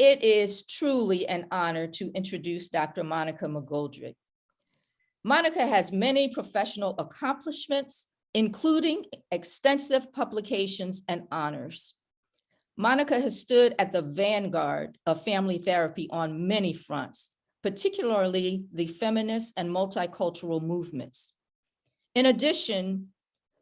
It is truly an honor to introduce Dr. Monica Mcgoldrick. Monica has many professional accomplishments, including extensive publications and honors. Monica has stood at the vanguard of family therapy on many fronts, particularly the feminist and multicultural movements. In addition,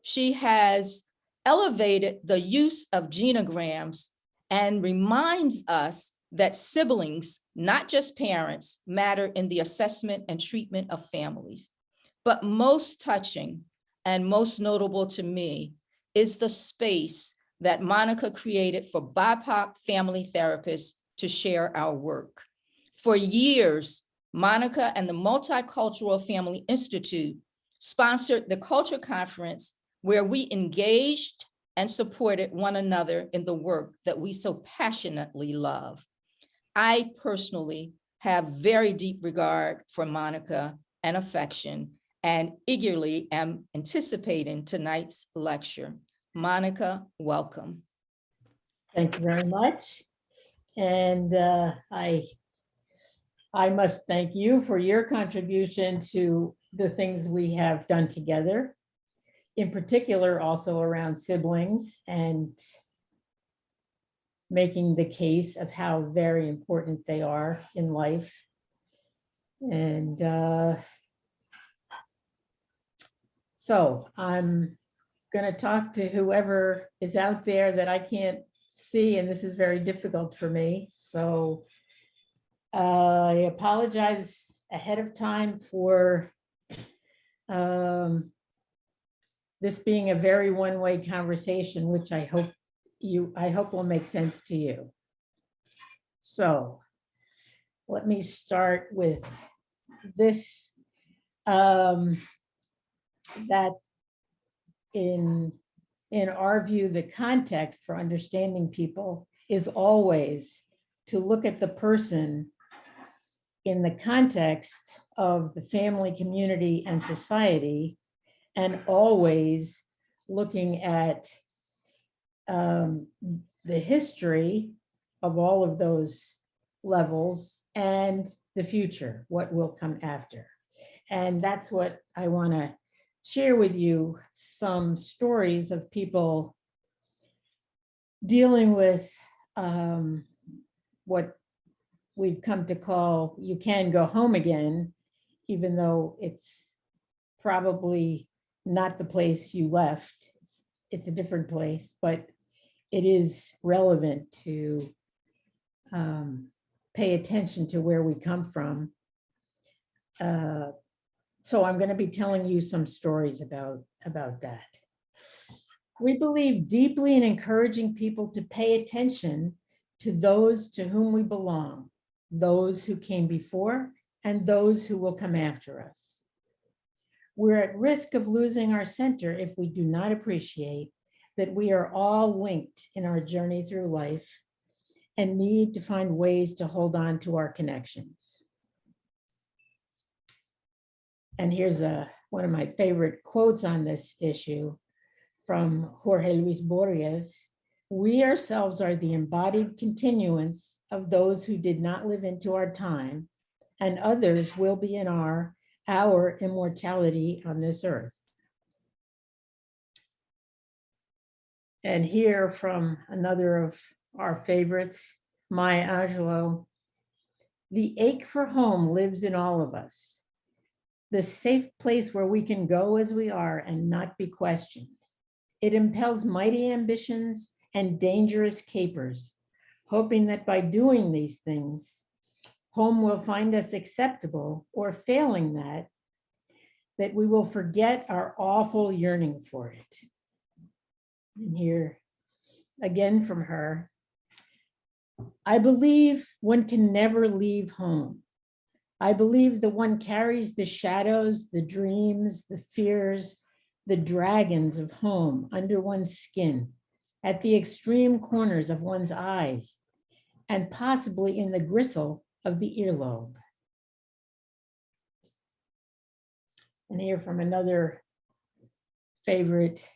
she has elevated the use of genograms and reminds us that siblings, not just parents, matter in the assessment and treatment of families. But most touching and most notable to me is the space that Monica created for BIPOC family therapists to share our work. For years, Monica and the Multicultural Family Institute sponsored the Culture Conference, where we engaged and supported one another in the work that we so passionately love. I personally have very deep regard for Monica and affection, and eagerly am anticipating tonight's lecture. Monica, welcome. Thank you very much. And I must thank you for your contribution to the things we have done together, in particular also around siblings and making the case of how very important they are in life. And so I'm going to talk to whoever is out there that I can't see, and this is very difficult for me. So I apologize ahead of time for this being a very one-way conversation, which I hope will make sense to you. So let me start with this, that in our view, the context for understanding people is always to look at the person in the context of the family, community, and society, and always looking at the history of all of those levels and the future, what will come after. And that's what I want to share with you, some stories of people dealing with what we've come to call "you can go home again," even though it's probably not the place you left. It's a different place, but it is relevant to pay attention to where we come from. So I'm going to be telling you some stories about that. We believe deeply in encouraging people to pay attention to those to whom we belong, those who came before and those who will come after us. We're at risk of losing our center if we do not appreciate that we are all linked in our journey through life and need to find ways to hold on to our connections. And here's one of my favorite quotes on this issue from Jorge Juis Borges. We ourselves are the embodied continuance of those who did not live into our time, and others will be in our immortality on this earth. And here from another of our favorites, Maya Angelou, the ache for home lives in all of us. The safe place where we can go as we are and not be questioned. It impels mighty ambitions and dangerous capers, hoping that by doing these things, home will find us acceptable, or failing that we will forget our awful yearning for it. And here again from her, I believe one can never leave home. I believe that one carries the shadows, the dreams, the fears, the dragons of home under one's skin, at the extreme corners of one's eyes, and possibly in the gristle of the earlobe. And here from another favorite,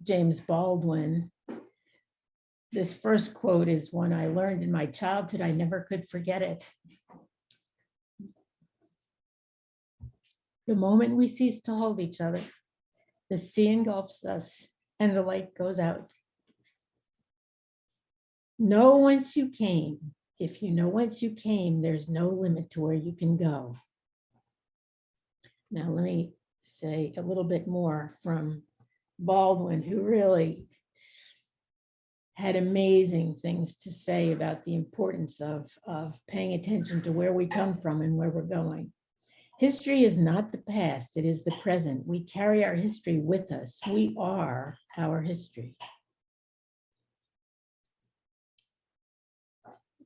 James Baldwin, This first quote is one I learned in my childhood. I never could forget it. The moment we cease to hold each other, the sea engulfs us and the light goes out. Know whence you came. If you know whence you came, there's no limit to where you can go. Now, let me say a little bit more from Baldwin, who really had amazing things to say about the importance of paying attention to where we come from and where we're going. History is not the past, it is the present. We carry our history with us. We are our history.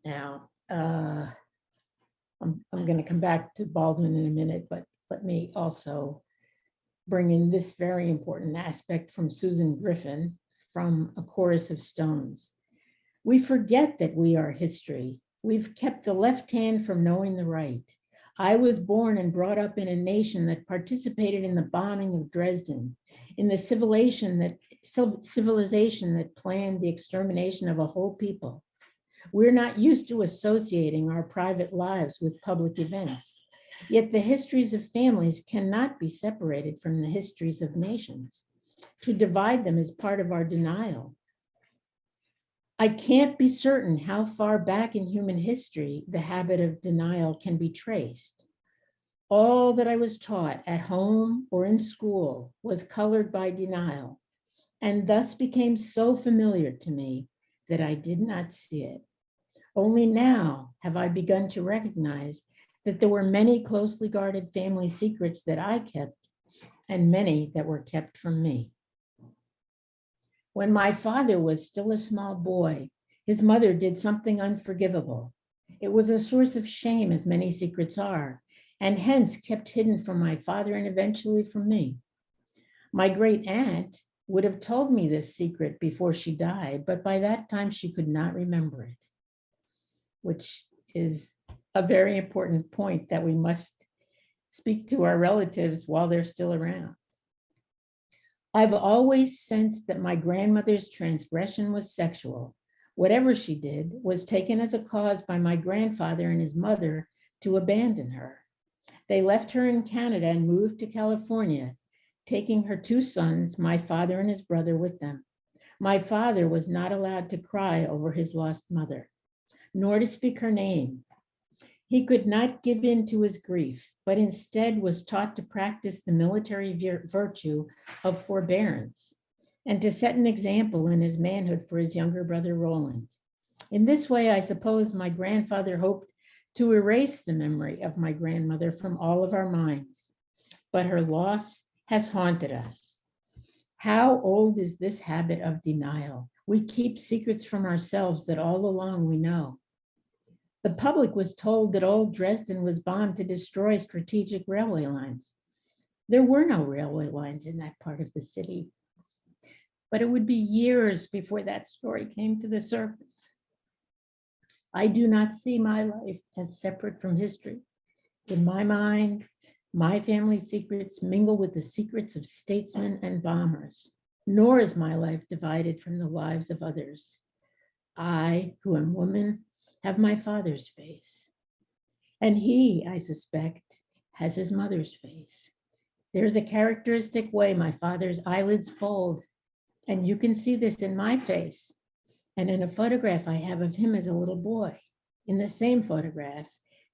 Now, I'm going to come back to Baldwin in a minute, but let me also bring in this very important aspect from Susan Griffin from A Chorus of Stones. We forget that we are history. We've kept the left hand from knowing the right. I was born and brought up in a nation that participated in the bombing of Dresden, in the civilization that planned the extermination of a whole people. We're not used to associating our private lives with public events. Yet the histories of families cannot be separated from the histories of nations. To divide them is part of our denial. I can't be certain how far back in human history the habit of denial can be traced. All that I was taught at home or in school was colored by denial, and thus became so familiar to me that I did not see it. Only now have I begun to recognize that there were many closely guarded family secrets that I kept, and many that were kept from me. When my father was still a small boy, his mother did something unforgivable. It was a source of shame, as many secrets are, and hence kept hidden from my father and eventually from me. My great aunt would have told me this secret before she died, but by that time she could not remember it, which is a very important point, that we must speak to our relatives while they're still around. I've always sensed that my grandmother's transgression was sexual. Whatever she did was taken as a cause by my grandfather and his mother to abandon her. They left her in Canada and moved to California, taking her two sons, my father and his brother, with them. My father was not allowed to cry over his lost mother, nor to speak her name. He could not give in to his grief, but instead was taught to practice the military virtue of forbearance and to set an example in his manhood for his younger brother, Roland. In this way, I suppose my grandfather hoped to erase the memory of my grandmother from all of our minds, but her loss has haunted us. How old is this habit of denial? We keep secrets from ourselves that all along we know. The public was told that old Dresden was bombed to destroy strategic railway lines. There were no railway lines in that part of the city, but it would be years before that story came to the surface. I do not see my life as separate from history. In my mind, my family secrets mingle with the secrets of statesmen and bombers, nor is my life divided from the lives of others. I, who am woman, have my father's face, and he, I suspect, has his mother's face. There's a characteristic way my father's eyelids fold, and you can see this in my face and in a photograph I have of him as a little boy. In the same photograph,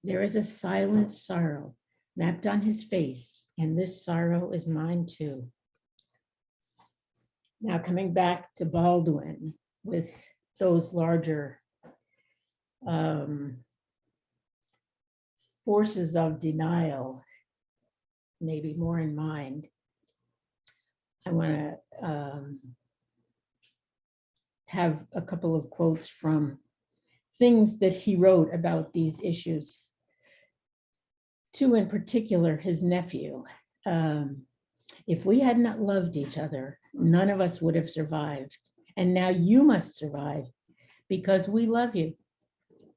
there is a silent sorrow mapped on his face, and this sorrow is mine too. Now, coming back to Baldwin with those larger forces of denial, maybe more in mind, I want to have a couple of quotes from things that he wrote about these issues. To, in particular, his nephew. If we had not loved each other, none of us would have survived. And now you must survive because we love you,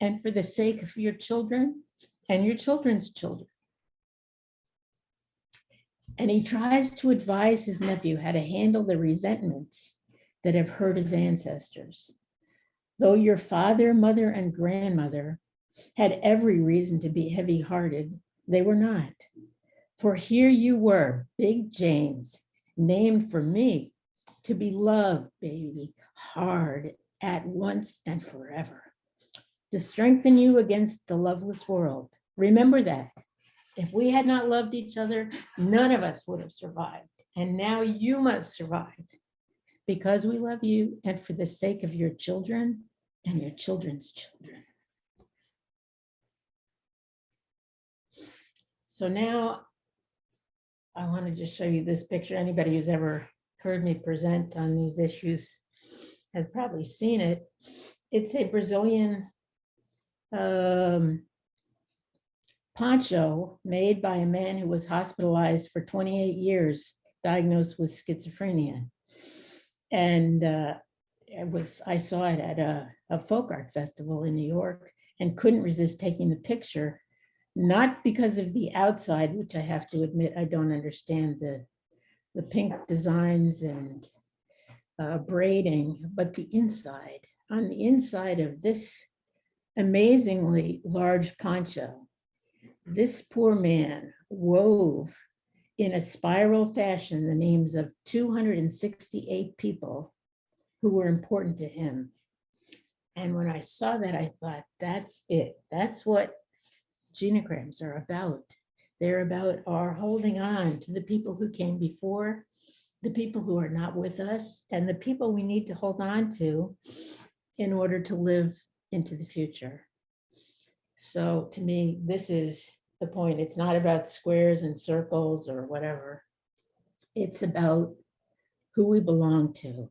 and for the sake of your children and your children's children. And he tries to advise his nephew how to handle the resentments that have hurt his ancestors. Though your father, mother, and grandmother had every reason to be heavy-hearted, they were not. For here you were, Big James, named for me, to be loved, baby, hard, at once and forever, to strengthen you against the loveless world. Remember that. If we had not loved each other, none of us would have survived. And now you must survive because we love you and for the sake of your children and your children's children. So now I want to just show you this picture. Anybody who's ever heard me present on these issues has probably seen it. It's a Brazilian poncho made by a man who was hospitalized for 28 years, diagnosed with schizophrenia. And I saw it at a folk art festival in New York and couldn't resist taking the picture, not because of the outside, which I have to admit, I don't understand the pink designs and braiding, but the inside. On the inside of this amazingly large poncho, this poor man wove in a spiral fashion the names of 268 people who were important to him. And when I saw that, I thought, that's it. That's what Genograms are about. They're about our holding on to the people who came before, the people who are not with us, and the people we need to hold on to in order to live into the future. So to me, this is the point. It's not about squares and circles or whatever. It's about who we belong to.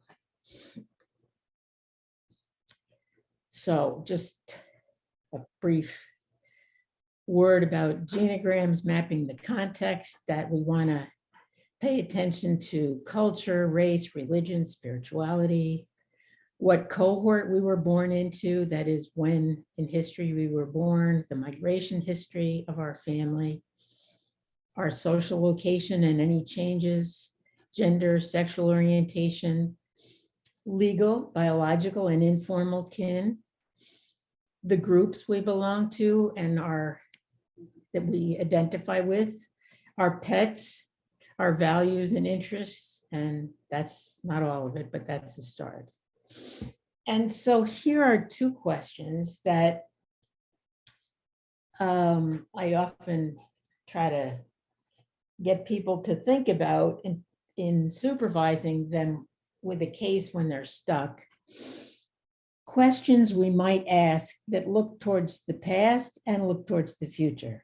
So just a brief word about genograms mapping the context that we want to pay attention to: culture, race, religion, spirituality, what cohort we were born into, that is when in history we were born, the migration history of our family, our social location and any changes, gender, sexual orientation, legal, biological, and informal kin, the groups we belong to and that we identify with, our pets, our values and interests, and that's not all of it, but that's a start. And so here are two questions that I often try to get people to think about in supervising them with a case when they're stuck. Questions we might ask that look towards the past and look towards the future.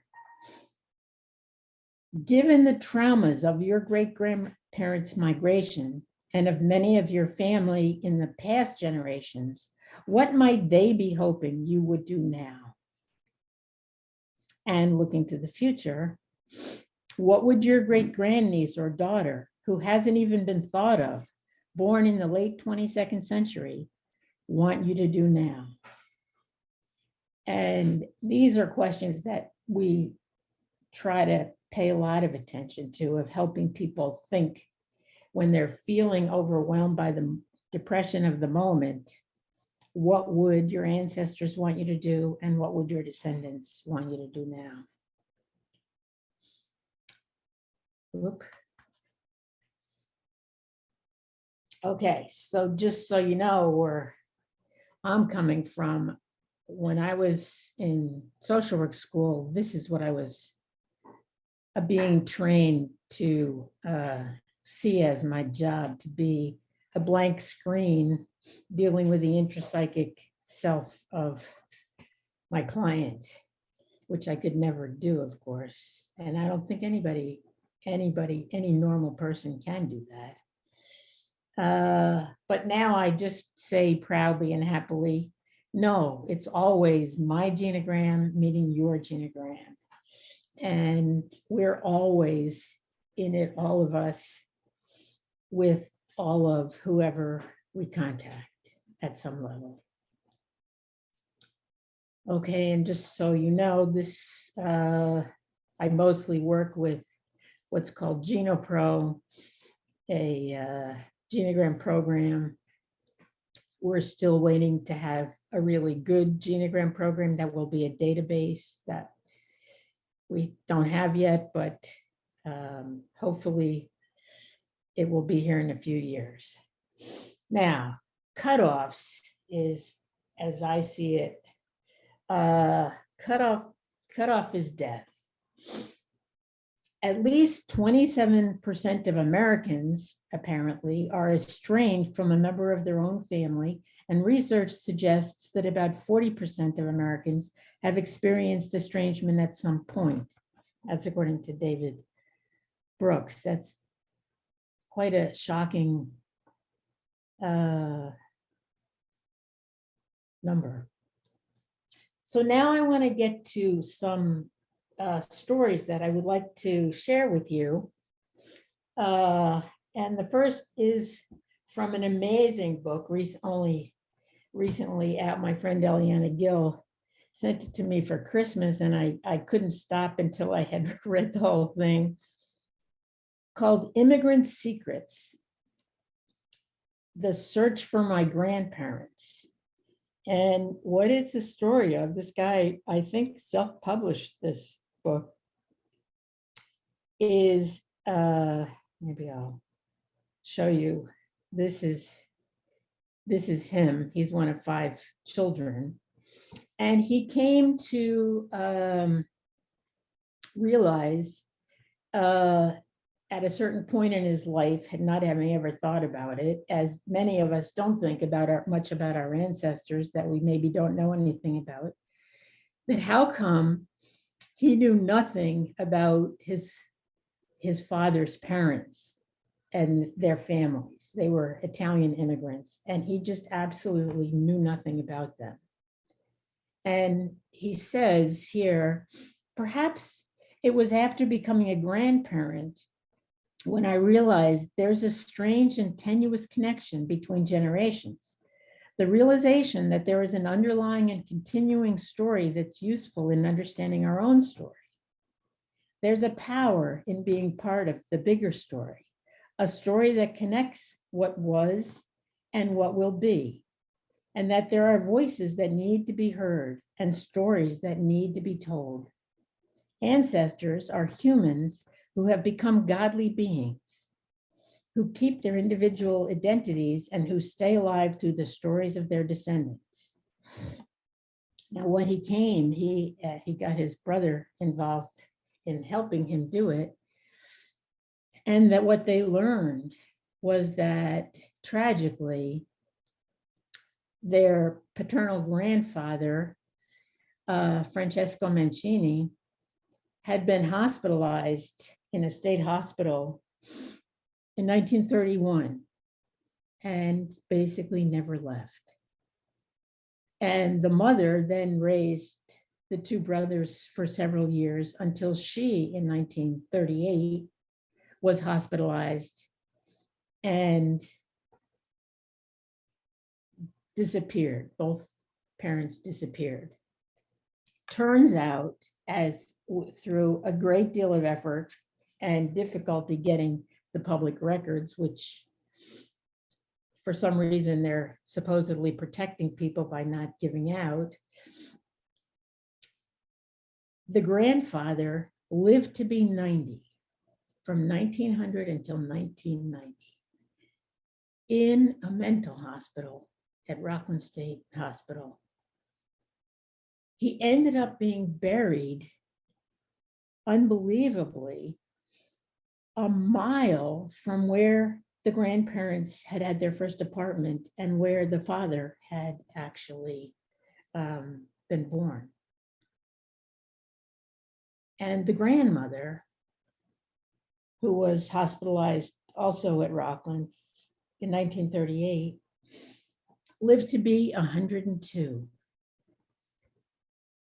Given the traumas of your great-grandparents' migration and of many of your family in the past generations, what might they be hoping you would do now? And looking to the future, what would your great-grandniece or daughter, who hasn't even been thought of, born in the late 22nd century, want you to do now? And these are questions that we try to pay a lot of attention to, of helping people think when they're feeling overwhelmed by the depression of the moment. What would your ancestors want you to do, and what would your descendants want you to do now? Whoop. Okay, so just so you know where I'm coming from, when I was in social work school, this is what I was being trained to see as my job, to be a blank screen dealing with the intrapsychic self of my client, which I could never do, of course. And I don't think any normal person can do that. But now I just say proudly and happily, no, it's always my genogram meeting your genogram. And we're always in it, all of us, with all of whoever we contact at some level. Okay, and just so you know, this, I mostly work with what's called Geno Pro, a genogram program we're still waiting to have a really good genogram program that will be a database that we don't have yet, but hopefully it will be here in a few years. Now, cutoffs is, as I see it, cutoff is death. At least 27% of Americans, apparently, are estranged from a member of their own family, and research suggests that about 40% of Americans have experienced estrangement at some point. That's according to David Brooks. That's quite a shocking number. So now I want to get to some stories that I would like to share with you. And the first is from an amazing book recently out. My friend Eliana Gill sent it to me for Christmas, and I couldn't stop until I had read the whole thing, called Immigrant Secrets: The Search for My Grandparents. And what it's a story of, this guy, I think, self-published this book, is, maybe I'll show you. This is him. He's one of 5 children. And he came to realize at a certain point in his life, had not having ever thought about it, as many of us don't think about much about our ancestors that we maybe don't know anything about, that how come he knew nothing about his father's parents and their families. They were Italian immigrants, and he just absolutely knew nothing about them. And he says here, perhaps it was after becoming a grandparent when I realized there's a strange and tenuous connection between generations. The realization that there is an underlying and continuing story that's useful in understanding our own story. There's a power in being part of the bigger story, a story that connects what was and what will be, and that there are voices that need to be heard and stories that need to be told. Ancestors are humans who have become godly beings, who keep their individual identities and who stay alive through the stories of their descendants. Now, when he came, he got his brother involved in helping him do it. And that what they learned was that, tragically, their paternal grandfather, Francesco Mancini, had been hospitalized in a state hospital in 1931 and basically never left. And the mother then raised the 2 brothers for several years until she, in 1938, was hospitalized and disappeared. Both parents disappeared. Turns out, as through a great deal of effort and difficulty getting the public records, which for some reason they're supposedly protecting people by not giving out, the grandfather lived to be 90 from 1900 until 1990 in a mental hospital at Rockland State Hospital. He ended up being buried, unbelievably, a mile from where the grandparents had had their first apartment and where the father had actually been born. And the grandmother, who was hospitalized also at Rockland in 1938, lived to be 102.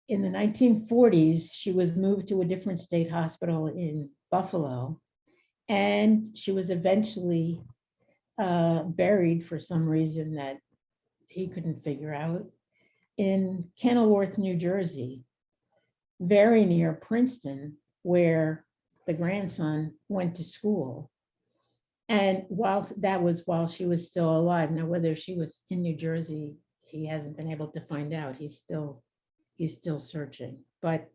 In the 1940s, she was moved to a different state hospital in Buffalo, and she was eventually buried for some reason that he couldn't figure out in Kenilworth, New Jersey, very near Princeton, where the grandson went to school. And while she was still alive. Now, whether she was in New Jersey, he hasn't been able to find out. He's still searching. But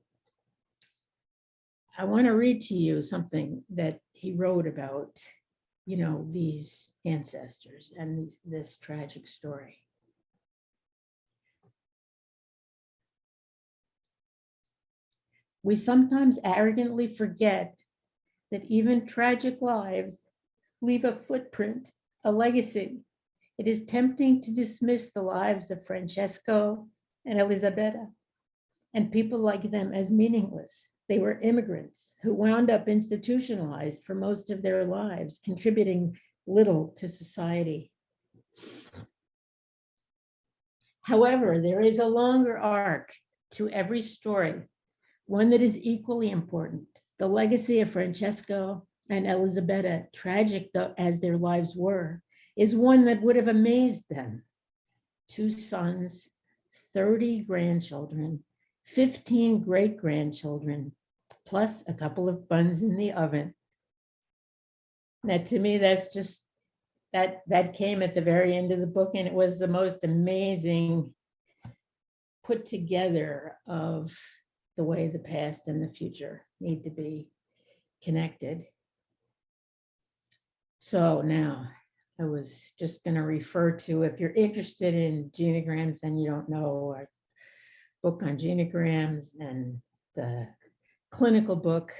I want to read to you something that he wrote about, these ancestors and this tragic story. We sometimes arrogantly forget that even tragic lives leave a footprint, a legacy. It is tempting to dismiss the lives of Francesco and Elisabetta and people like them as meaningless. They were immigrants who wound up institutionalized for most of their lives, contributing little to society. However, there is a longer arc to every story, one that is equally important. The legacy of Francesco and Elisabetta, tragic as their lives were, is one that would have amazed them. 2 sons, 30 grandchildren, 15 great-grandchildren, plus a couple of buns in the oven. Now, to me, that's just, that came at the very end of the book, and it was the most amazing put together of the way the past and the future need to be connected. So now I was just going to refer to, if you're interested in genograms and you don't know, our book on genograms and the clinical book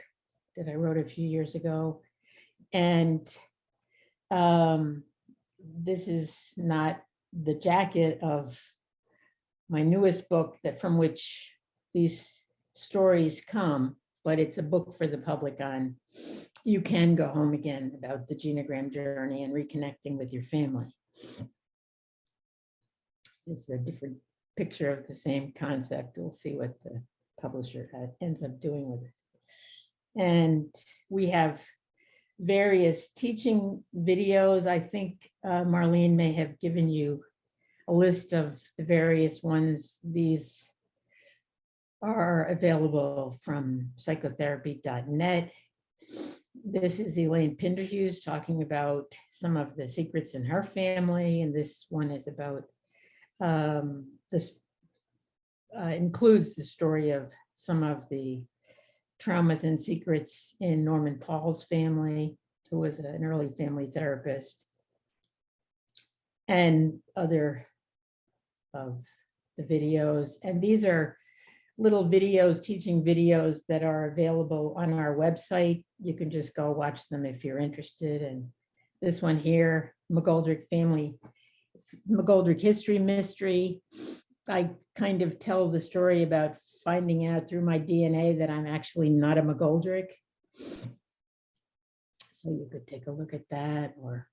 that I wrote a few years ago. And this is not the jacket of my newest book from which these stories come, but it's a book for the public on You Can Go Home Again, about the genogram journey and reconnecting with your family. It's a different picture of the same concept. We'll see what the publisher ends up doing with it. And we have various teaching videos. I think Marlene may have given you a list of the various ones. These are available from psychotherapy.net. This is Elaine Pinderhughes talking about some of the secrets in her family, and this one is about this includes the story of some of the traumas and secrets in Norman Paul's family, who was an early family therapist, and other of the videos. And these are little videos, teaching videos that are available on our website. You can just go watch them if you're interested. And this one here, Mcgoldrick Family, Mcgoldrick History Mystery. I kind of tell the story about finding out through my DNA that I'm actually not a Mcgoldrick. So you could take a look at that, or,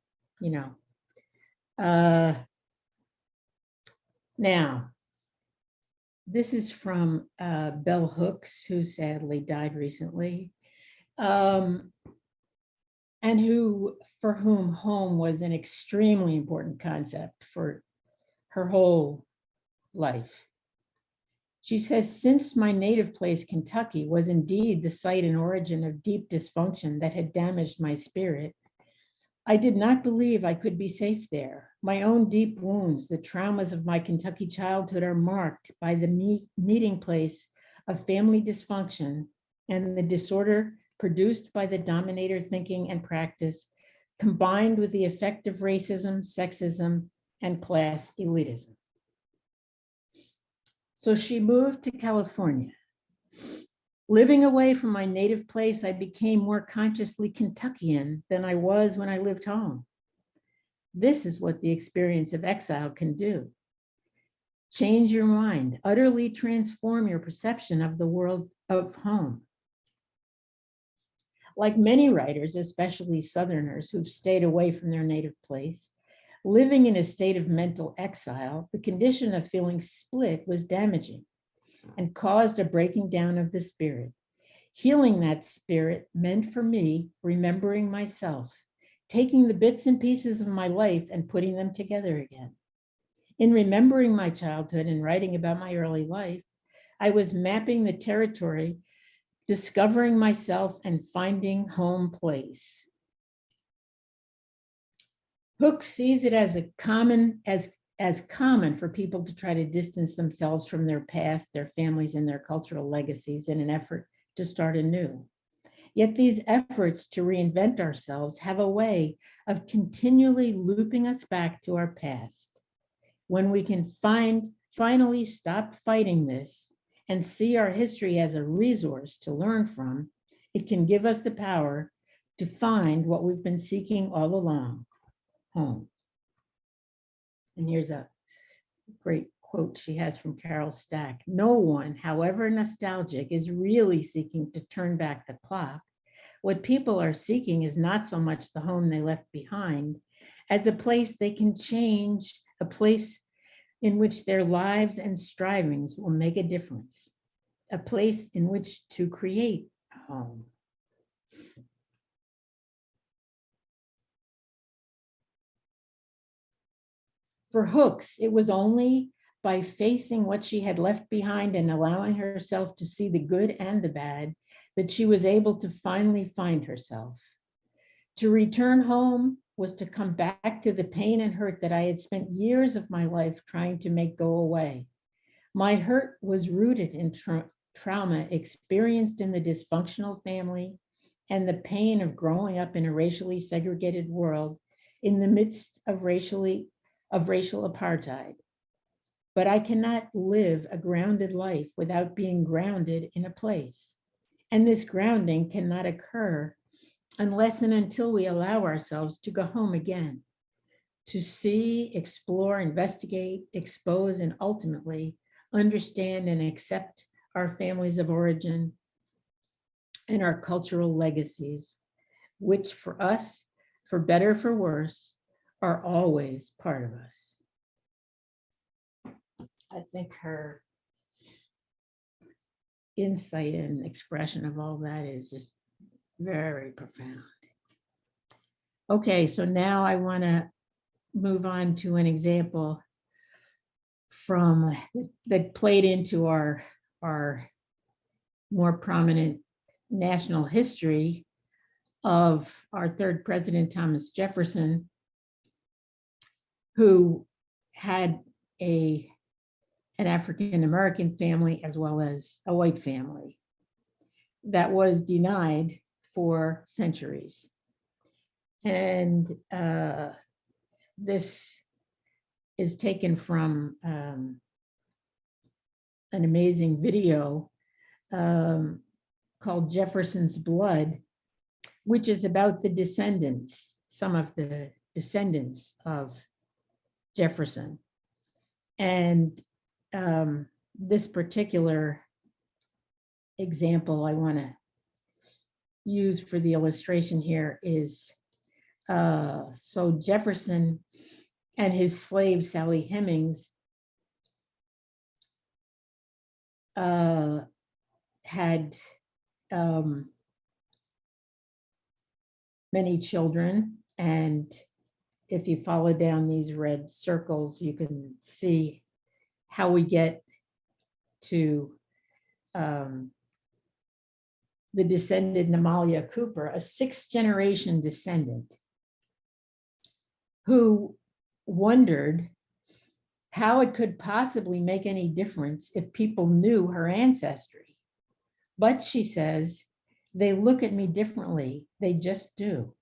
now, this is from Bell Hooks, who sadly died recently, and for whom home was an extremely important concept for her whole life. She says, since my native place, Kentucky, was indeed the site and origin of deep dysfunction that had damaged my spirit, I did not believe I could be safe there. My own deep wounds, the traumas of my Kentucky childhood, are marked by the meeting place of family dysfunction and the disorder produced by the dominator thinking and practice, combined with the effect of racism, sexism, and class elitism. So she moved to California. Living away from my native place, I became more consciously Kentuckian than I was when I lived home. This is what the experience of exile can do. Change your mind, utterly transform your perception of the world of home. Like many writers, especially Southerners who've stayed away from their native place, living in a state of mental exile, the condition of feeling split was damaging and caused a breaking down of the spirit. Healing that spirit meant for me remembering myself, taking the bits and pieces of my life and putting them together again. In remembering my childhood and writing about my early life, I was mapping the territory, discovering myself and finding home place. Hooks sees it as common for people to try to distance themselves from their past, their families, and their cultural legacies in an effort to start anew. Yet these efforts to reinvent ourselves have a way of continually looping us back to our past. When we can finally stop fighting this and see our history as a resource to learn from, it can give us the power to find what we've been seeking all along, home. And here's a great quote she has from Carol Stack. No one, however nostalgic, is really seeking to turn back the clock. What people are seeking is not so much the home they left behind as a place they can change, a place in which their lives and strivings will make a difference, a place in which to create a home. For Hooks, it was only by facing what she had left behind and allowing herself to see the good and the bad that she was able to finally find herself. To return home was to come back to the pain and hurt that I had spent years of my life trying to make go away. My hurt was rooted in trauma experienced in the dysfunctional family and the pain of growing up in a racially segregated world in the midst of racial apartheid. But I cannot live a grounded life without being grounded in a place. And this grounding cannot occur unless and until we allow ourselves to go home again, to see, explore, investigate, expose, and ultimately understand and accept our families of origin and our cultural legacies, which for us, for better or for worse, are always part of us. I think her insight and expression of all that is just very profound. Okay, so now I want to move on to an example from that played into our more prominent national history of our third president, Thomas Jefferson, who had an African-American family as well as a white family that was denied for centuries. And this is taken from an amazing video called Jefferson's Blood, which is about the descendants, some of the descendants of Jefferson. And this particular example I want to use for the illustration here is, so Jefferson and his slave Sally Hemings had many children, and if you follow down these red circles, you can see how we get to the descendant Amalia Cooper, a sixth generation descendant, who wondered how it could possibly make any difference if people knew her ancestry. But she says, they look at me differently, they just do.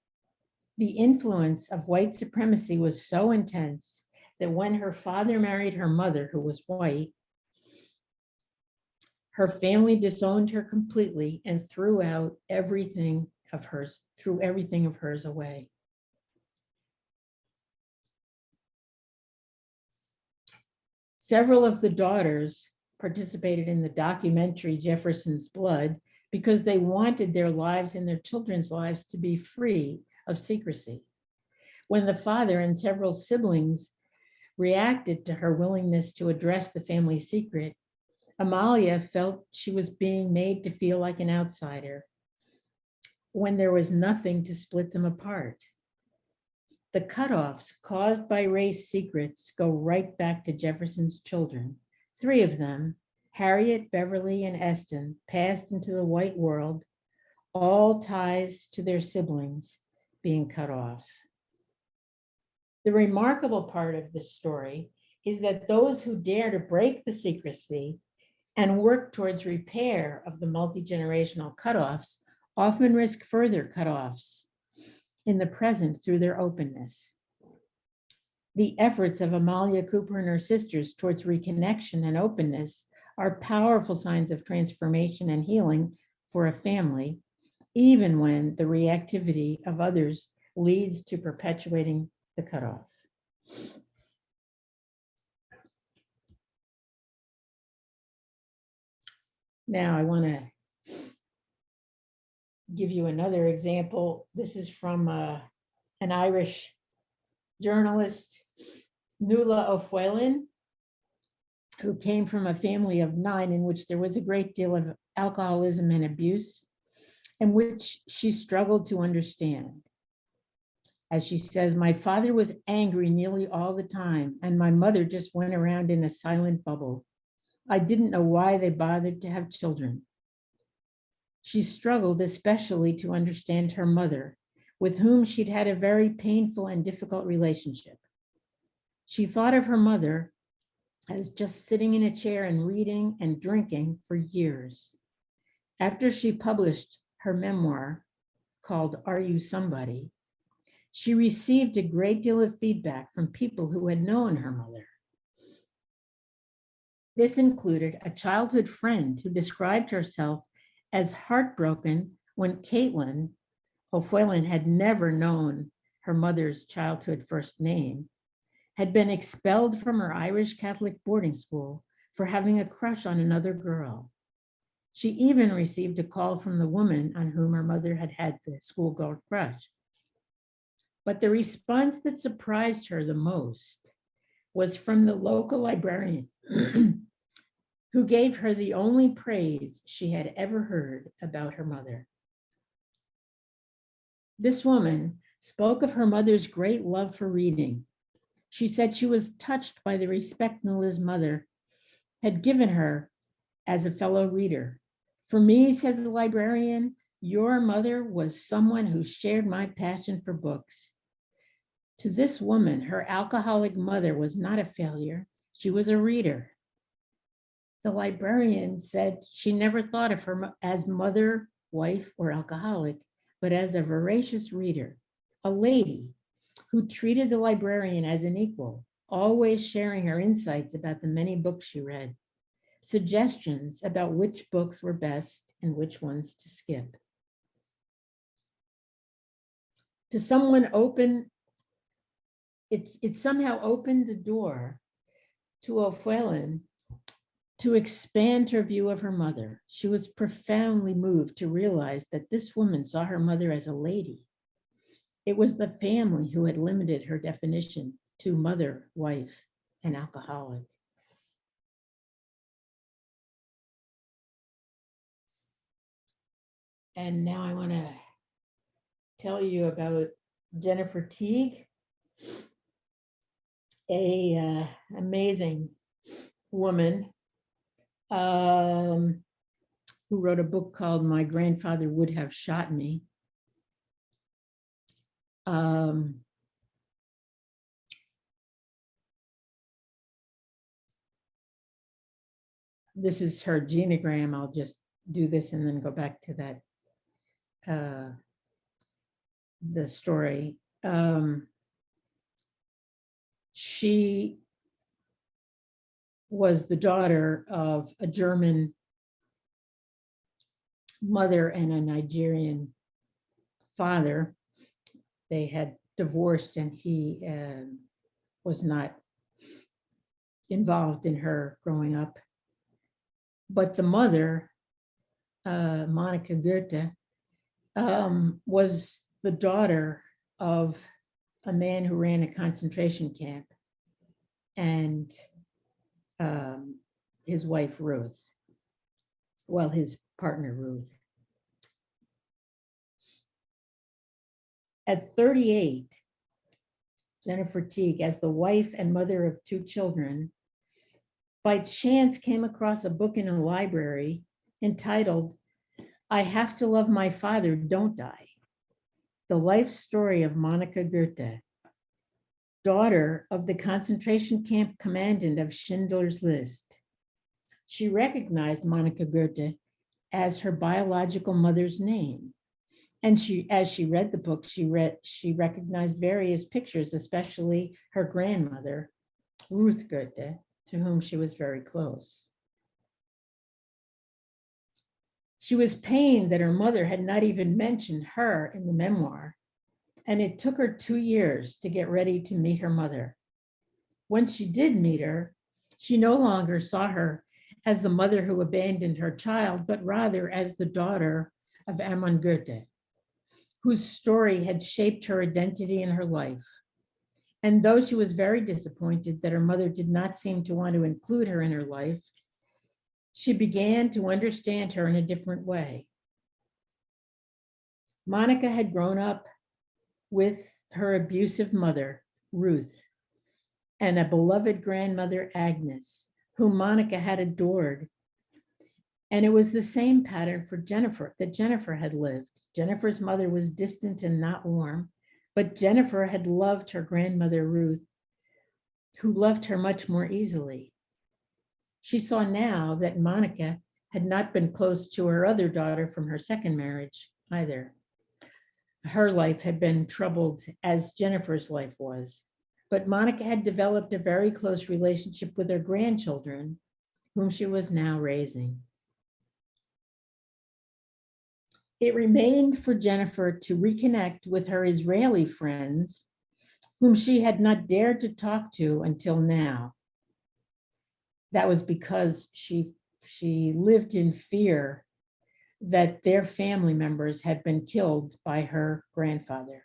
The influence of white supremacy was so intense that when her father married her mother, who was white, her family disowned her completely and threw everything of hers away. Several of the daughters participated in the documentary Jefferson's Blood because they wanted their lives and their children's lives to be free of secrecy. When the father and several siblings reacted to her willingness to address the family secret, Amalia felt she was being made to feel like an outsider when there was nothing to split them apart. The cutoffs caused by race secrets go right back to Jefferson's children. 3 of them, Harriet, Beverly, and Eston, passed into the white world, all ties to their siblings being cut off. The remarkable part of this story is that those who dare to break the secrecy and work towards repair of the multi-generational cutoffs often risk further cutoffs in the present through their openness. The efforts of Amalia Cooper and her sisters towards reconnection and openness are powerful signs of transformation and healing for a family, even when the reactivity of others leads to perpetuating the cutoff. Now I want to give you another example. This is from an Irish journalist, Nuala O'Fwellin, who came from a family of 9 in which there was a great deal of alcoholism and abuse, and which she struggled to understand. As she says, my father was angry nearly all the time, and my mother just went around in a silent bubble. I didn't know why they bothered to have children. She struggled especially to understand her mother, with whom she'd had a very painful and difficult relationship. She thought of her mother as just sitting in a chair and reading and drinking for years. After she published her memoir called Are You Somebody?, she received a great deal of feedback from people who had known her mother. This included a childhood friend who described herself as heartbroken when Caitlin O'Fwellin had never known her mother's childhood first name, had been expelled from her Irish Catholic boarding school for having a crush on another girl. She even received a call from the woman on whom her mother had had the schoolgirl crush. But the response that surprised her the most was from the local librarian who gave her the only praise she had ever heard about her mother. This woman spoke of her mother's great love for reading. She said she was touched by the respect Nuala's mother had given her as a fellow reader. For me, said the librarian, your mother was someone who shared my passion for books. To this woman, her alcoholic mother was not a failure. She was a reader. The librarian said she never thought of her as mother, wife, or alcoholic, but as a voracious reader, a lady who treated the librarian as an equal, always sharing her insights about the many books she read, suggestions about which books were best and which ones to skip. To someone open, it somehow opened the door to O'Fwellin to expand her view of her mother. She was profoundly moved to realize that this woman saw her mother as a lady. It was the family who had limited her definition to mother, wife, and alcoholic. And now I want to tell you about Jennifer Teague, a amazing woman who wrote a book called My Grandfather Would Have Shot Me. This is her genogram. I'll just do this and then go back to that, the story. She was the daughter of a German mother and a Nigerian father. They had divorced and he was not involved in her growing up. But the mother, Monica Mcgoldrick, was the daughter of a man who ran a concentration camp, and his wife, Ruth. Well, his partner, Ruth. At 38, Jennifer Teague, as the wife and mother of 2 children, by chance came across a book in a library entitled, I Have to Love My Father, Don't I? The life story of Monica Mcgoldrick. daughter of the concentration camp commandant of Schindler's List. She recognized Monica Goethe as her biological mother's name. And as she read the book, she recognized various pictures, especially her grandmother, Ruth Goethe, to whom she was very close. She was pained that her mother had not even mentioned her in the memoir, and it took her 2 years to get ready to meet her mother. When she did meet her, she no longer saw her as the mother who abandoned her child, but rather as the daughter of Hermann Goethe, whose story had shaped her identity in her life. And though she was very disappointed that her mother did not seem to want to include her in her life, she began to understand her in a different way. Monica had grown up with her abusive mother, Ruth, and a beloved grandmother, Agnes, whom Monica had adored. And it was the same pattern for Jennifer that Jennifer had lived. Jennifer's mother was distant and not warm, but Jennifer had loved her grandmother, Ruth, who loved her much more easily. She saw now that Monica had not been close to her other daughter from her second marriage either. Her life had been troubled as Jennifer's life was, but Monica had developed a very close relationship with her grandchildren, whom she was now raising. It remained for Jennifer to reconnect with her Israeli friends, whom she had not dared to talk to until now. That was because she lived in fear that their family members had been killed by her grandfather.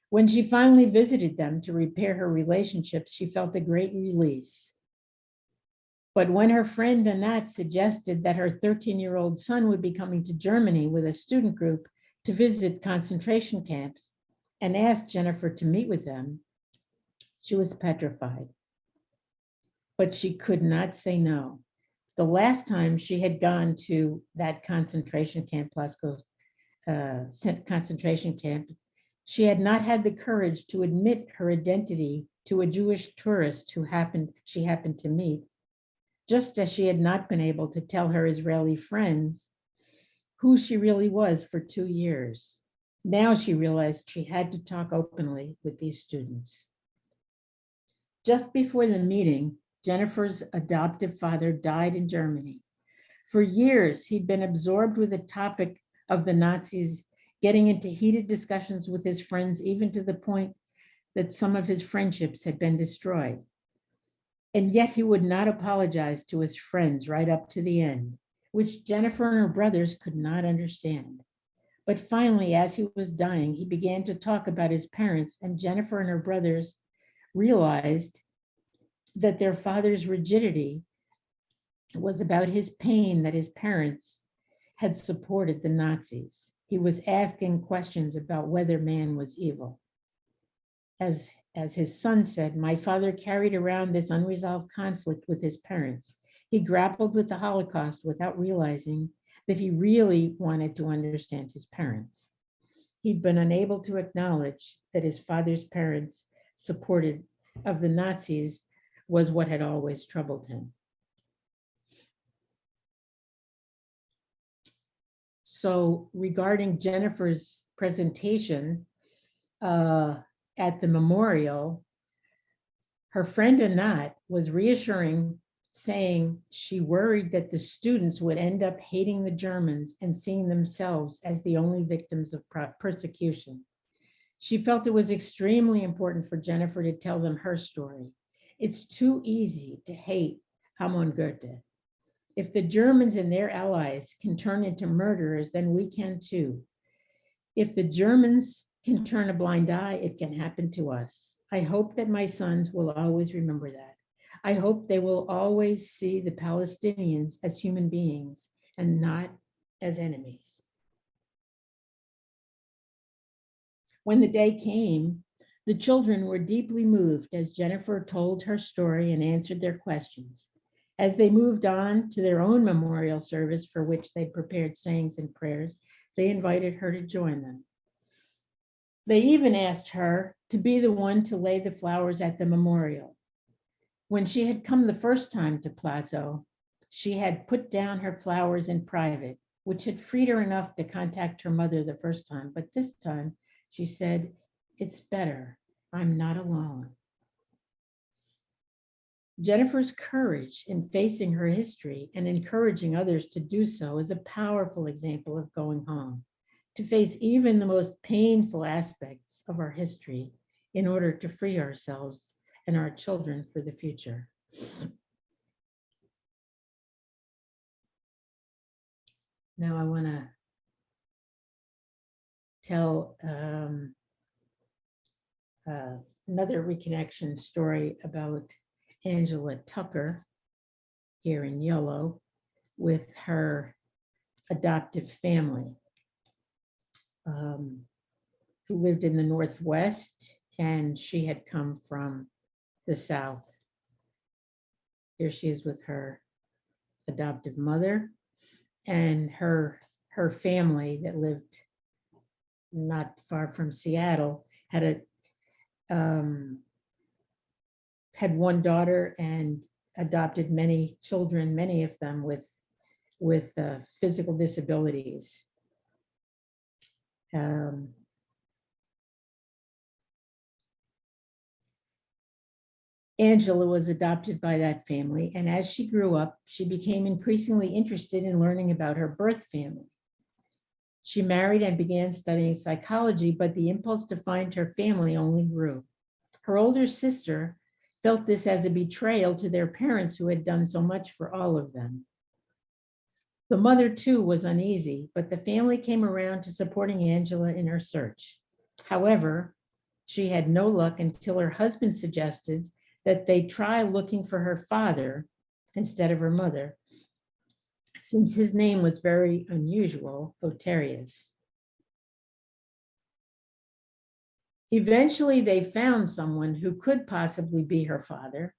When she finally visited them to repair her relationships, she felt a great release. But when her friend Annette suggested that her 13-year-old son would be coming to Germany with a student group to visit concentration camps and asked Jennifer to meet with them, she was petrified. But she could not say no. The last time she had gone to that concentration camp, concentration camp, she had not had the courage to admit her identity to a Jewish tourist who she happened to meet, just as she had not been able to tell her Israeli friends who she really was for 2 years. Now she realized she had to talk openly with these students. Just before the meeting, Jennifer's adoptive father died in Germany. For years, he'd been absorbed with the topic of the Nazis, getting into heated discussions with his friends, even to the point that some of his friendships had been destroyed. And yet he would not apologize to his friends right up to the end, which Jennifer and her brothers could not understand. But finally, as he was dying, he began to talk about his parents, and Jennifer and her brothers realized that their father's rigidity was about his pain that his parents had supported the Nazis. He was asking questions about whether man was evil. As his son said, my father carried around this unresolved conflict with his parents. He grappled with the Holocaust without realizing that he really wanted to understand his parents. He'd been unable to acknowledge that his father's parents supported of the Nazis was what had always troubled him. So regarding Jennifer's presentation at the memorial, her friend Annette was reassuring, saying she worried that the students would end up hating the Germans and seeing themselves as the only victims of persecution. She felt it was extremely important for Jennifer to tell them her story. It's too easy to hate Hermann Goethe. If the Germans and their allies can turn into murderers, then we can too. If the Germans can turn a blind eye, it can happen to us. I hope that my sons will always remember that. I hope they will always see the Palestinians as human beings and not as enemies. When the day came, the children were deeply moved as Jennifer told her story and answered their questions. As they moved on to their own memorial service, for which they prepared sayings and prayers, they invited her to join them. They even asked her to be the one to lay the flowers at the memorial. When she had come the first time to Plazo, she had put down her flowers in private, which had freed her enough to contact her mother the first time. But this time she said, "It's better. I'm not alone." Jennifer's courage in facing her history and encouraging others to do so is a powerful example of going home, to face even the most painful aspects of our history in order to free ourselves and our children for the future. Now I want to tell another reconnection story about Angela Tucker here in yellow with her adoptive family who lived in the Northwest, and she had come from the South. Here she is with her adoptive mother and her family that lived not far from Seattle had had one daughter and adopted many children, many of them with physical disabilities. Angela was adopted by that family, and as she grew up, she became increasingly interested in learning about her birth family. She married and began studying psychology, but the impulse to find her family only grew. Her older sister felt this as a betrayal to their parents who had done so much for all of them. The mother too was uneasy, but the family came around to supporting Angela in her search. However, she had no luck until her husband suggested that they try looking for her father instead of her mother, since his name was very unusual, Oterius. Eventually, they found someone who could possibly be her father,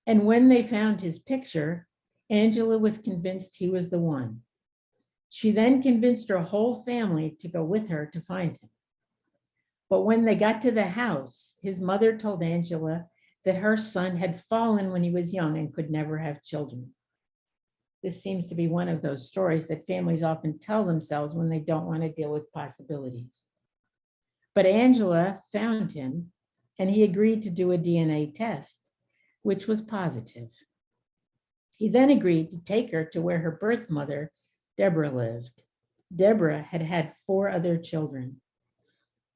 and when they found his picture, Angela was convinced he was the one. She then convinced her whole family to go with her to find him. But when they got to the house, his mother told Angela that her son had fallen when he was young and could never have children. This seems to be one of those stories that families often tell themselves when they don't want to deal with possibilities. But Angela found him, and he agreed to do a DNA test, which was positive. He then agreed to take her to where her birth mother, Deborah, lived. Deborah had had 4 other children,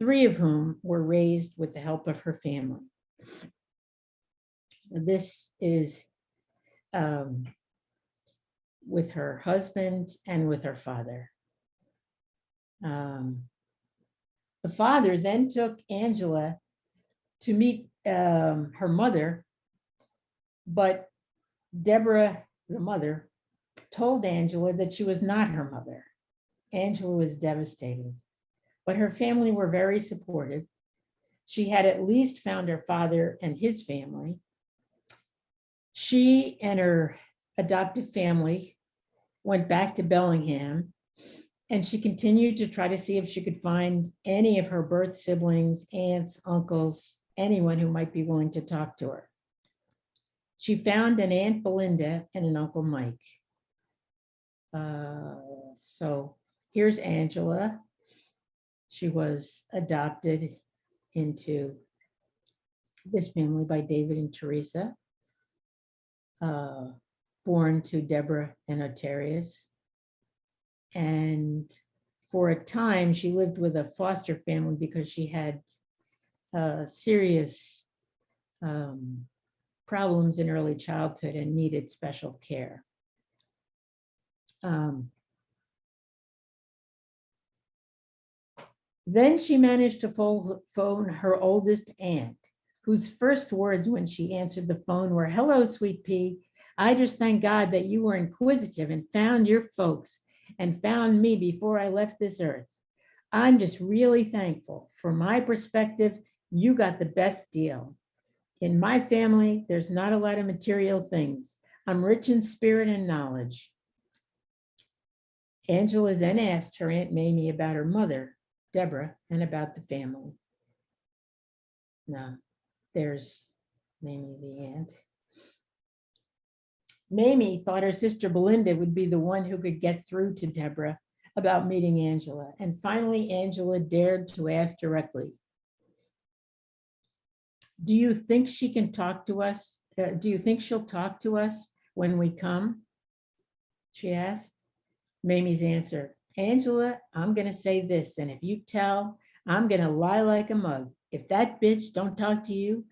3 of whom were raised with the help of her family. This is with her husband and with her father. The father then took Angela to meet her mother, but Deborah, the mother, told Angela that she was not her mother. Angela was devastated, but her family were very supportive. She had at least found her father and his family. She and her adoptive family went back to Bellingham, and she continued to try to see if she could find any of her birth siblings, aunts, uncles, anyone who might be willing to talk to her. She found an Aunt Belinda and an Uncle Mike. So here's Angela. She was adopted into this family by David and Teresa, born to Deborah and Oterius. And for a time, she lived with a foster family because she had serious problems in early childhood and needed special care. Then she managed to phone her oldest aunt, whose first words when she answered the phone were, "Hello, sweet pea. I just thank God that you were inquisitive and found your folks and found me before I left this earth. I'm just really thankful. From my perspective, you got the best deal. In my family, there's not a lot of material things. I'm rich in spirit and knowledge." Angela then asked her Aunt Mamie about her mother, Deborah and about the family. Now, there's Mamie the aunt. Mamie thought her sister Belinda would be the one who could get through to Deborah about meeting Angela. And finally, Angela dared to ask directly, do you think she can talk to us? Do you think she'll talk to us when we come? She asked. Mamie's answer, Angela, I'm going to say this, and if you tell, I'm going to lie like a mug. If that bitch don't talk to you,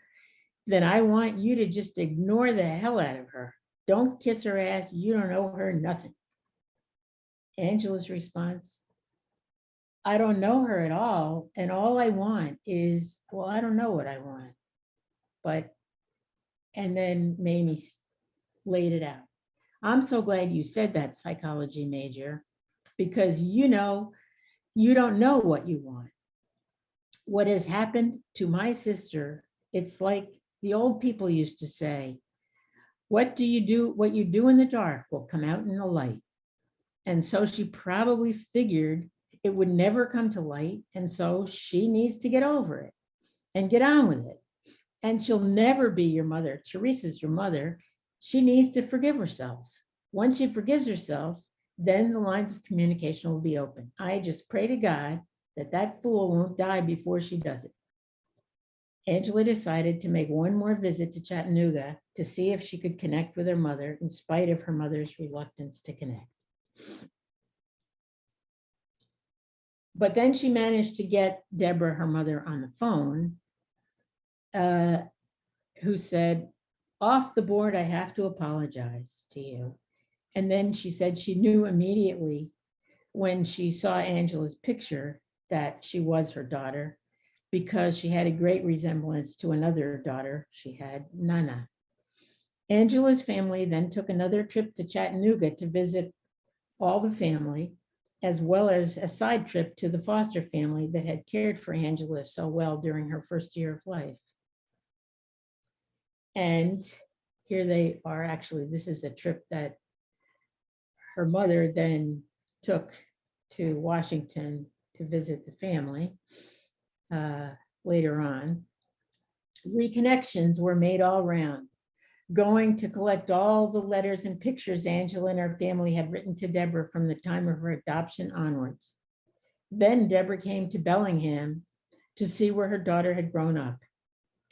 then I want you to just ignore the hell out of her. Don't kiss her ass. You don't owe her nothing. Angela's response, I don't know her at all. And all I want is, well, I don't know what I want. But, and then Mamie laid it out. I'm so glad you said that, psychology major, because you know, you don't know what you want. What has happened to my sister, it's like the old people used to say, what you do in the dark will come out in the light. And so she probably figured it would never come to light. And so she needs to get over it and get on with it. And she'll never be your mother. Teresa's your mother. She needs to forgive herself. Once she forgives herself, then the lines of communication will be open. I just pray to God that that fool won't die before she does it. Angela decided to make one more visit to Chattanooga to see if she could connect with her mother in spite of her mother's reluctance to connect. But then she managed to get Deborah, her mother, on the phone, who said, off the board, I have to apologize to you. And then she said she knew immediately when she saw Angela's picture that she was her daughter, because she had a great resemblance to another daughter she had, Nana. Angela's family then took another trip to Chattanooga to visit all the family, as well as a side trip to the foster family that had cared for Angela so well during her first year of life. And here they are. Actually, this is a trip that her mother then took to Washington to visit the family later on. Reconnections were made all around, going to collect all the letters and pictures Angela and her family had written to Deborah from the time of her adoption onwards. Then Deborah came to Bellingham to see where her daughter had grown up.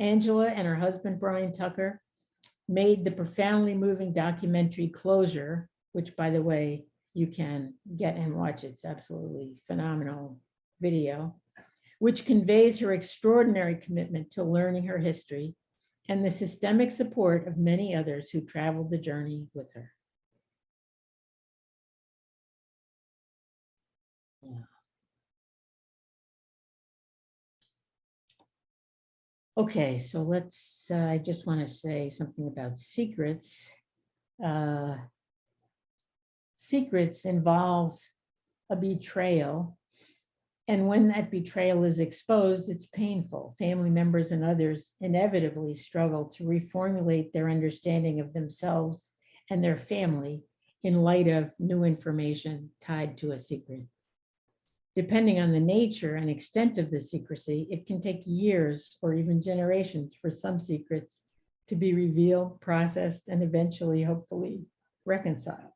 Angela and her husband, Brian Tucker, made the profoundly moving documentary Closure, which, by the way, you can get and watch. It's absolutely phenomenal video, which conveys her extraordinary commitment to learning her history and the systemic support of many others who traveled the journey with her. Yeah. Okay, so let's, I just want to say something about secrets. Secrets involve a betrayal. And when that betrayal is exposed, it's painful. Family members and others inevitably struggle to reformulate their understanding of themselves and their family in light of new information tied to a secret. Depending on the nature and extent of the secrecy, it can take years or even generations for some secrets to be revealed, processed, and eventually, hopefully, reconciled.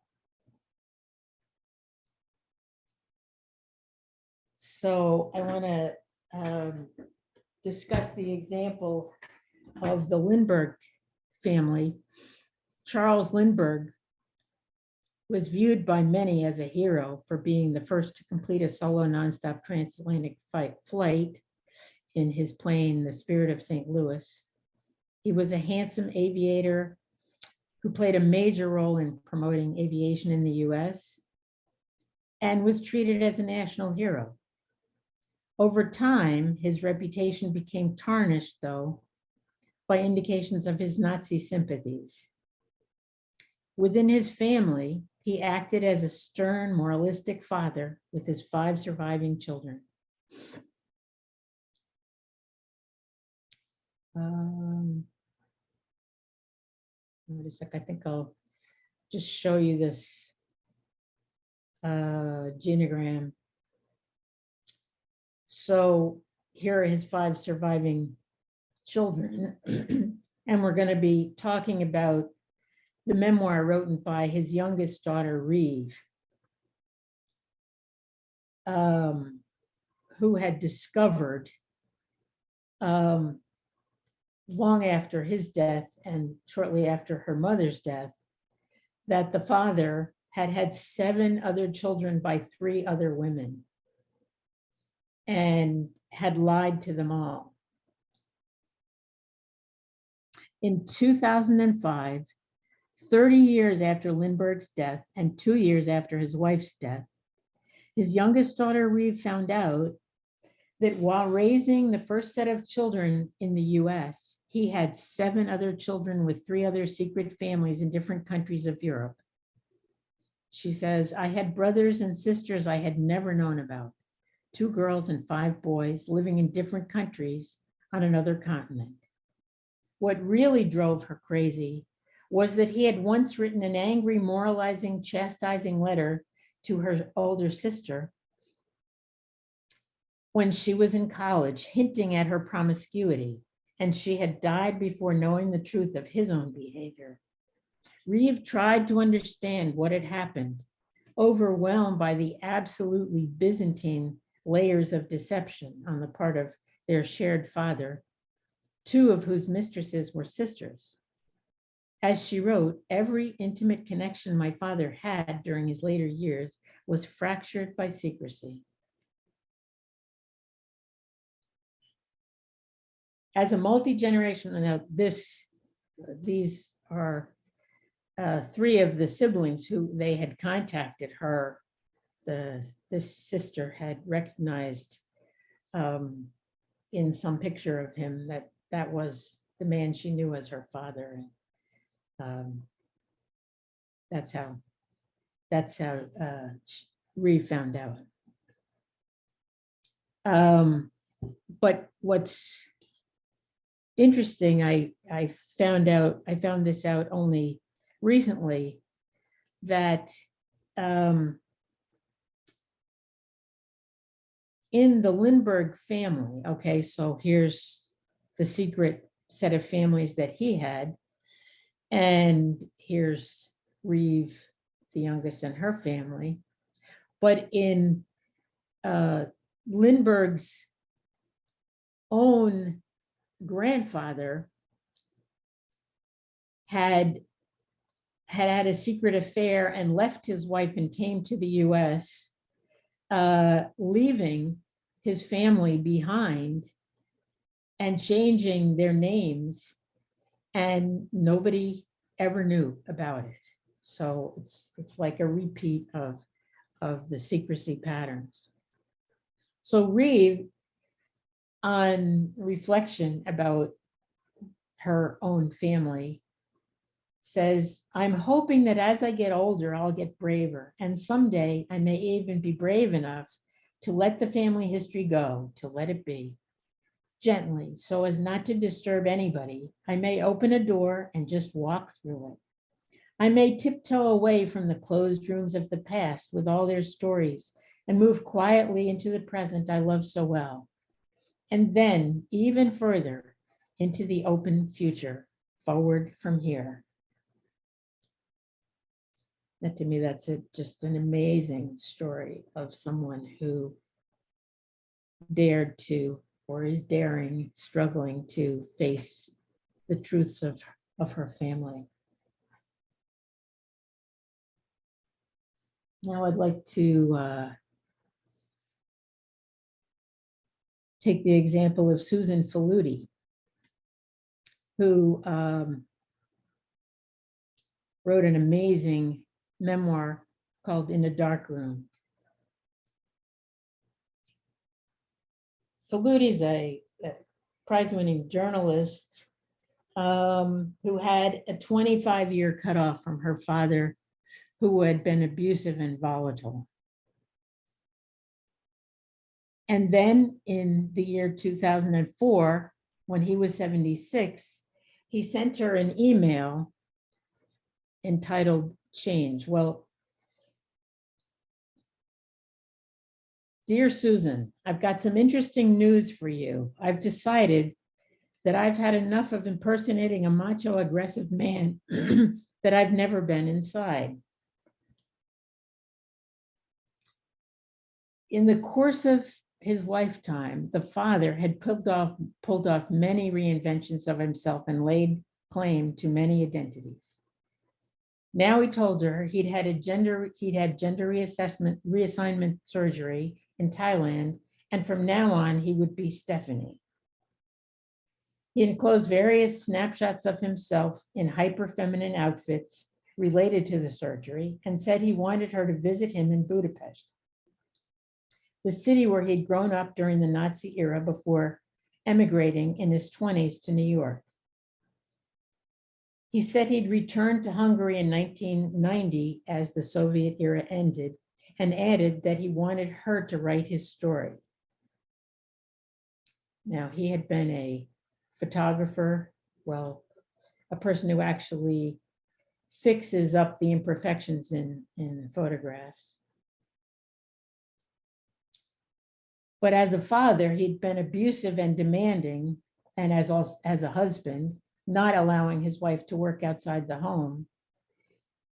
So I want to discuss the example of the Lindbergh family. Charles Lindbergh was viewed by many as a hero for being the first to complete a solo nonstop transatlantic flight in his plane, the Spirit of St. Louis. He was a handsome aviator who played a major role in promoting aviation in the US and was treated as a national hero. Over time, his reputation became tarnished, though, by indications of his Nazi sympathies. Within his family, he acted as a stern, moralistic father with his 5 surviving children. I think I'll just show you this genogram. So here are his 5 surviving children. And we're going to be talking about the memoir written by his youngest daughter, Reeve, who had discovered long after his death and shortly after her mother's death, that the father had had 7 other children by 3 other women and had lied to them all. In 2005, 30 years after Lindbergh's death and 2 years after his wife's death, his youngest daughter, Reeve, found out that while raising the first set of children in the US, he had 7 other children with 3 other secret families in different countries of Europe. She says, I had brothers and sisters I had never known about, 2 girls and 5 boys living in different countries on another continent. What really drove her crazy was that he had once written an angry, moralizing, chastising letter to her older sister when she was in college, hinting at her promiscuity, and she had died before knowing the truth of his own behavior. Reeve tried to understand what had happened, overwhelmed by the absolutely Byzantine layers of deception on the part of their shared father, 2 of whose mistresses were sisters. As she wrote, every intimate connection my father had during his later years was fractured by secrecy. As a multi-generational, now these are 3 of the siblings who they had contacted her. This sister had recognized in some picture of him that was the man she knew as her father. That's how Reeve found out. But what's interesting, I found this out only recently, that in the Lindbergh family, okay, so here's the secret set of families that he had, and here's Reeve, the youngest, and her family. But in Lindbergh's own grandfather had a secret affair and left his wife and came to the US, leaving his family behind and changing their names, and nobody ever knew about it. So it's like a repeat of the secrecy patterns. So Reeve, on reflection about her own family, says, I'm hoping that as I get older, I'll get braver, and someday I may even be brave enough to let the family history go, to let it be. Gently, so as not to disturb anybody, I may open a door and just walk through it. I may tiptoe away from the closed rooms of the past with all their stories and move quietly into the present I love so well. And then even further into the open future, forward from here. And to me, that's just an amazing story of someone who dared to, or is daring, struggling to face the truths of her family. Now I'd like to take the example of Susan Feludi, who wrote an amazing memoir called In a Dark Room. Feludi's a prize-winning journalist who had a 25-year cutoff from her father, who had been abusive and volatile. And then in the year 2004, when he was 76, he sent her an email entitled Change. Well, Dear Susan, I've got some interesting news for you. I've decided that I've had enough of impersonating a macho aggressive man that I've never been inside. In the course of his lifetime, the father had pulled off many reinventions of himself and laid claim to many identities. Now he told her he'd had gender reassignment surgery in Thailand, and from now on he would be Stephanie. He enclosed various snapshots of himself in hyper-feminine outfits related to the surgery and said he wanted her to visit him in Budapest, the city where he'd grown up during the Nazi era before emigrating in his 20s to New York. He said he'd returned to Hungary in 1990 as the Soviet era ended, and added that he wanted her to write his story. Now, he had been a photographer, well, a person who actually fixes up the imperfections in photographs. But as a father, he'd been abusive and demanding, and as a husband, not allowing his wife to work outside the home.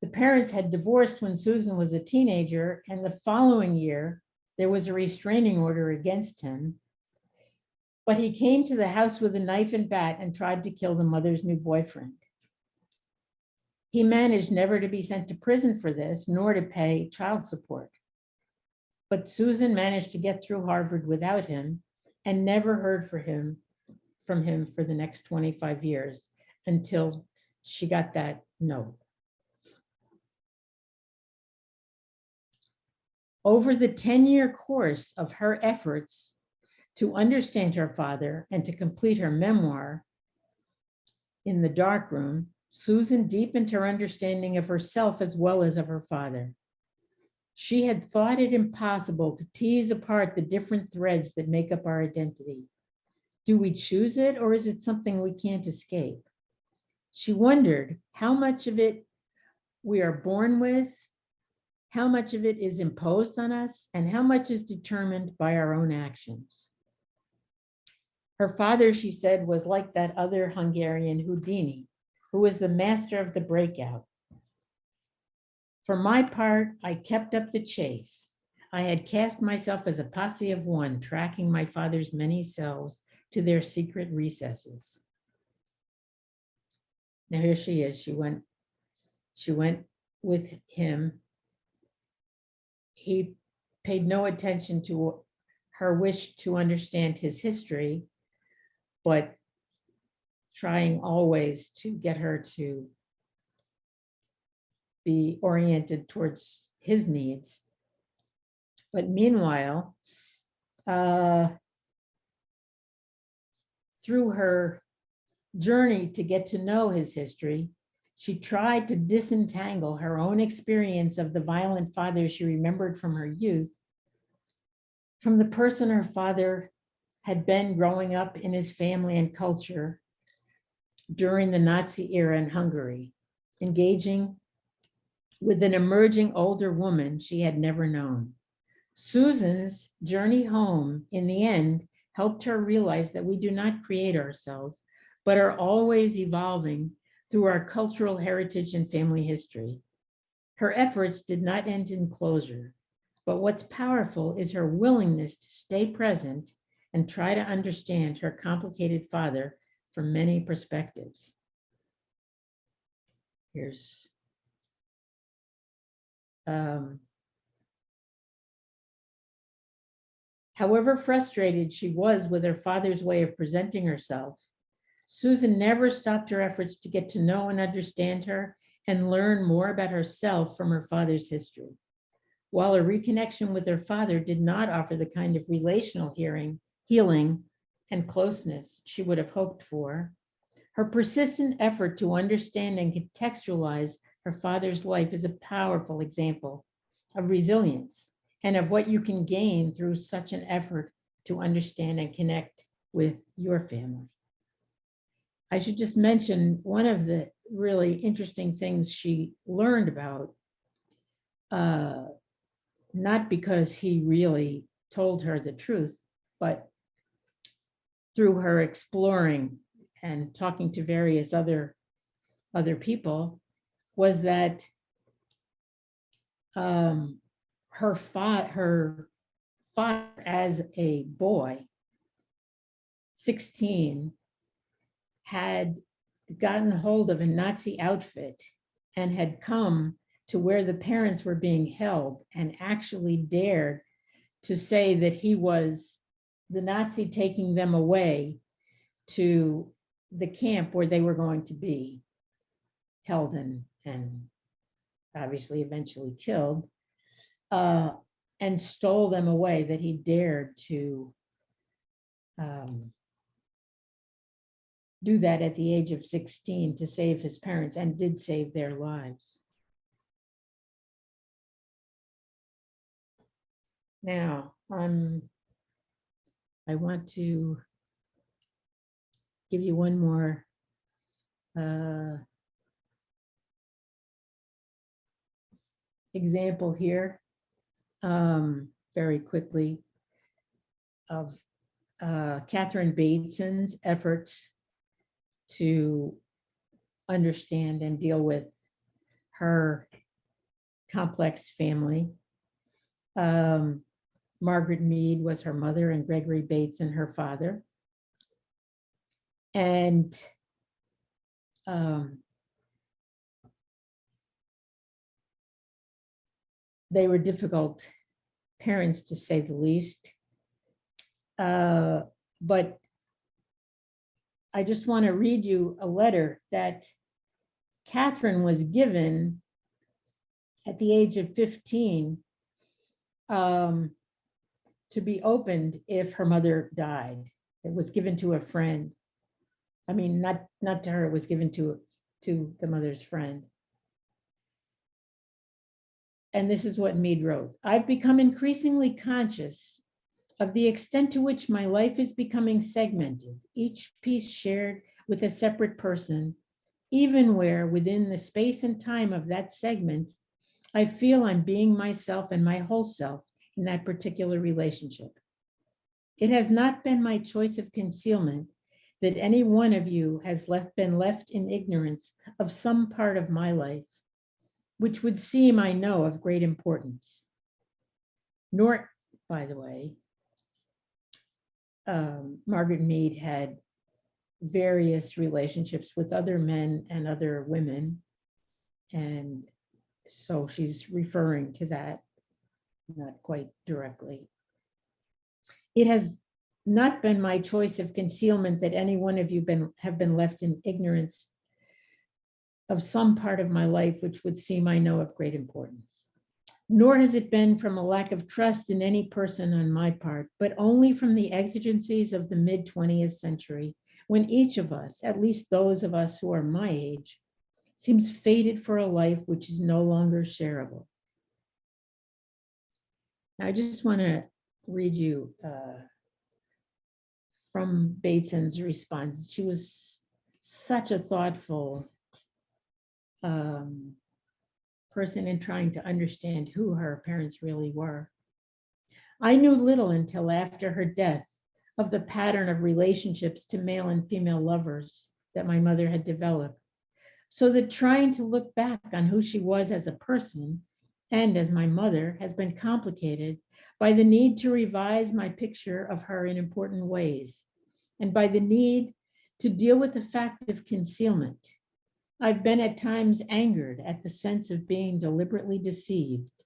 The parents had divorced when Susan was a teenager, and the following year, there was a restraining order against him. But he came to the house with a knife and bat and tried to kill the mother's new boyfriend. He managed never to be sent to prison for this, nor to pay child support. But Susan managed to get through Harvard without him and never heard from him for the next 25 years until she got that note. Over the 10-year course of her efforts to understand her father and to complete her memoir, In the Darkroom, Susan deepened her understanding of herself as well as of her father. She had thought it impossible to tease apart the different threads that make up our identity. Do we choose it, or is it something we can't escape? She wondered how much of it we are born with, how much of it is imposed on us, and how much is determined by our own actions. Her father, she said, was like that other Hungarian Houdini, who was the master of the breakout. For my part, I kept up the chase. I had cast myself as a posse of one, tracking my father's many selves to their secret recesses. Now here she is. She went with him. He paid no attention to her wish to understand his history, but trying always to get her to be oriented towards his needs. But meanwhile, through her journey to get to know his history, she tried to disentangle her own experience of the violent father she remembered from her youth from the person her father had been growing up in his family and culture during the Nazi era in Hungary, engaging with an emerging older woman she had never known. Susan's journey home, in the end, helped her realize that we do not create ourselves, but are always evolving through our cultural heritage and family history. Her efforts did not end in closure, but what's powerful is her willingness to stay present and try to understand her complicated father from many perspectives. Here's however frustrated she was with her father's way of presenting herself, Susan never stopped her efforts to get to know and understand her and learn more about herself from her father's history. While a reconnection with her father did not offer the kind of relational healing and closeness she would have hoped for, her persistent effort to understand and contextualize her father's life is a powerful example of resilience and of what you can gain through such an effort to understand and connect with your family. I should just mention one of the really interesting things she learned about, not because he really told her the truth, but through her exploring and talking to various other people, was that her father as a boy, 16, had gotten hold of a Nazi outfit and had come to where the parents were being held and actually dared to say that he was the Nazi taking them away to the camp where they were going to be held and obviously eventually killed, and stole them away, that he dared to do that at the age of 16 to save his parents, and did save their lives. Now, I want to give you one more example here, very quickly, of Catherine Bateson's efforts to understand and deal with her complex family. Margaret Mead was her mother and Gregory Bateson her father. And they were difficult parents, to say the least. But I just want to read you a letter that Catherine was given at the age of 15 to be opened if her mother died. It was given to a friend. I mean, not to her, it was given to the mother's friend. And this is what Mead wrote: "I've become increasingly conscious of the extent to which my life is becoming segmented, each piece shared with a separate person, even where within the space and time of that segment, I feel I'm being myself and my whole self in that particular relationship. It has not been my choice of concealment that any one of you has been left in ignorance of some part of my life, which would seem, I know, of great importance. Nor, by the way, Margaret Mead had various relationships with other men and other women. And so she's referring to that, not quite directly. It has not been my choice of concealment that any one of you have been left in ignorance of some part of my life, which would seem, I know, of great importance. Nor has it been from a lack of trust in any person on my part, but only from the exigencies of the mid-20th century, when each of us, at least those of us who are my age, seems fated for a life which is no longer shareable." Now, I just want to read you from Bateson's response. She was such a thoughtful person in trying to understand who her parents really were. "I knew little until after her death of the pattern of relationships to male and female lovers that my mother had developed, so that trying to look back on who she was as a person and as my mother has been complicated by the need to revise my picture of her in important ways, and by the need to deal with the fact of concealment. I've been at times angered at the sense of being deliberately deceived,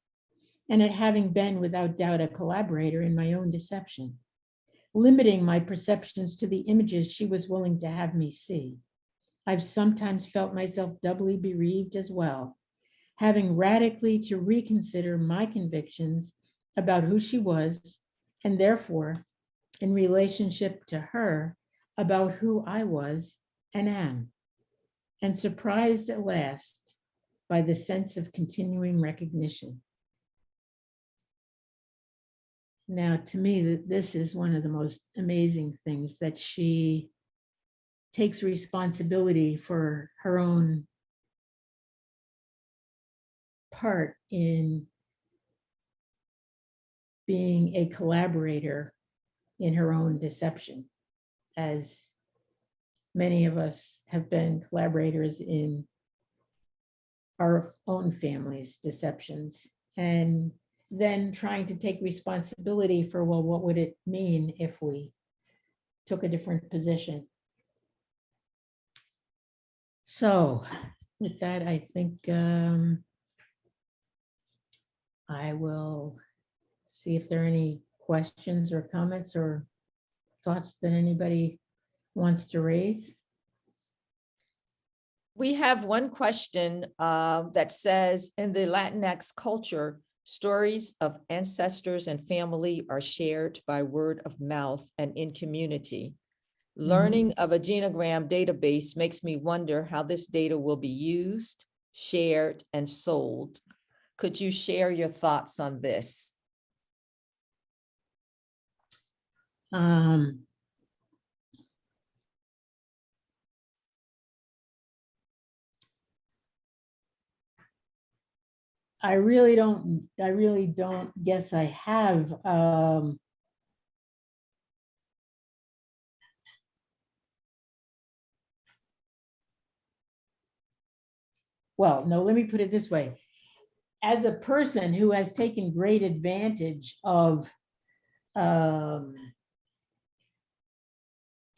and at having been without doubt a collaborator in my own deception, limiting my perceptions to the images she was willing to have me see. I've sometimes felt myself doubly bereaved as well, having radically to reconsider my convictions about who she was, and therefore, in relationship to her, about who I was and am, and surprised at last by the sense of continuing recognition." Now, to me, this is one of the most amazing things, that she takes responsibility for her own part in being a collaborator in her own deception, as many of us have been collaborators in our own families' deceptions, and then trying to take responsibility for, well, what would it mean if we took a different position? So with that, I think I will see if there are any questions or comments or thoughts that anybody wants to raise. We have one question that says, in the Latinx culture, stories of ancestors and family are shared by word of mouth and in community. Learning of a genogram database makes me wonder how this data will be used, shared, and sold. Could you share your thoughts on this? I really don't guess I have. Well, no, let me put it this way. As a person who has taken great advantage of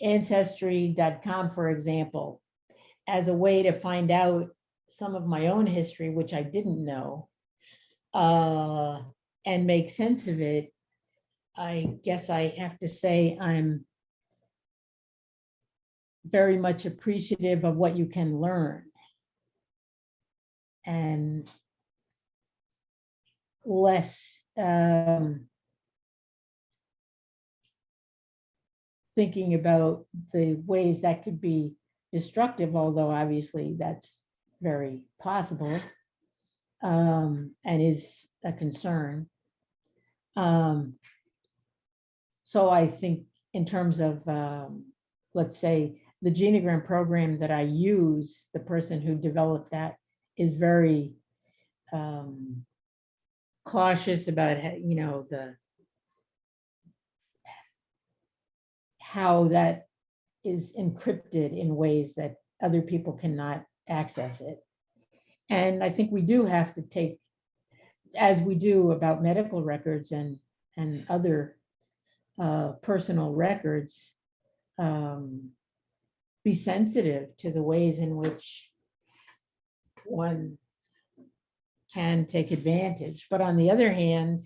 Ancestry.com, for example, as a way to find out some of my own history, which I didn't know, and make sense of it, I guess I have to say I'm very much appreciative of what you can learn, and less thinking about the ways that could be destructive, although obviously that's very possible, and is a concern. So I think in terms of, let's say, the Genogram program that I use, the person who developed that is very cautious about, how that is encrypted in ways that other people cannot access it. And I think we do have to take, as we do about medical records and other personal records, be sensitive to the ways in which one can take advantage. But on the other hand,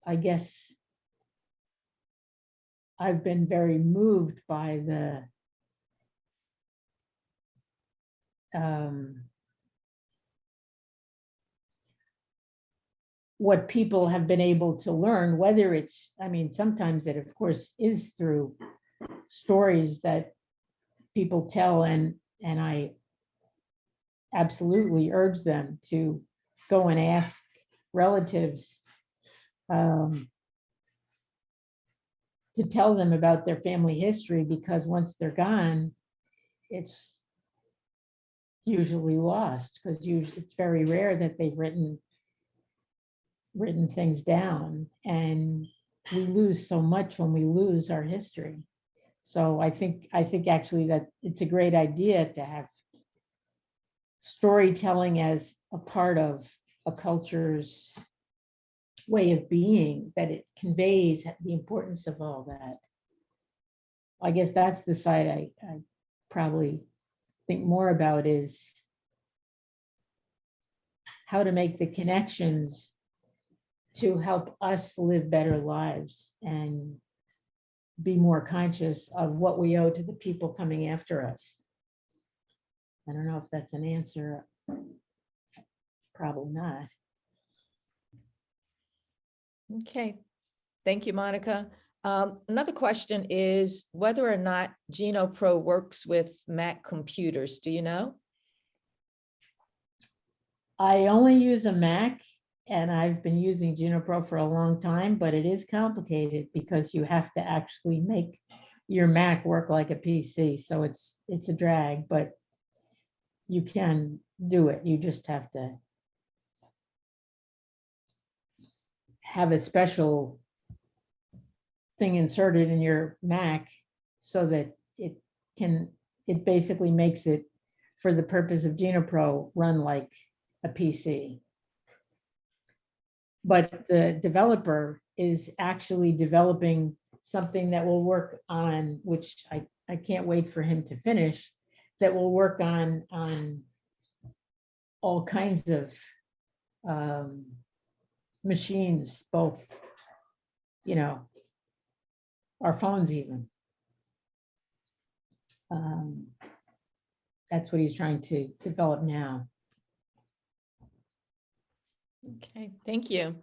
I guess I've been very moved by the what people have been able to learn, whether it's, I mean, sometimes it of course is through stories that people tell, and I absolutely urge them to go and ask relatives to tell them about their family history, because once they're gone, it's usually lost, because it's very rare that they've written things down, and we lose so much when we lose our history. So I think actually that it's a great idea to have storytelling as a part of a culture's way of being, that it conveys the importance of all that. I guess that's the side I probably think more about, is how to make the connections to help us live better lives and be more conscious of what we owe to the people coming after us. I don't know if that's an answer. Probably not. Okay, thank you, Monica. Another question is whether or not Geno Pro works with Mac computers. Do you know? I only use a Mac, and I've been using Geno Pro for a long time, but it is complicated because you have to actually make your Mac work like a PC. So it's a drag, but you can do it. You just have to have a special thing inserted in your Mac so that it basically makes it, for the purpose of Geno Pro, run like a PC. But the developer is actually developing something that will work on, which I can't wait for him to finish, that will work on all kinds of machines, both, you know, our phones even. That's what he's trying to develop now. Okay, thank you.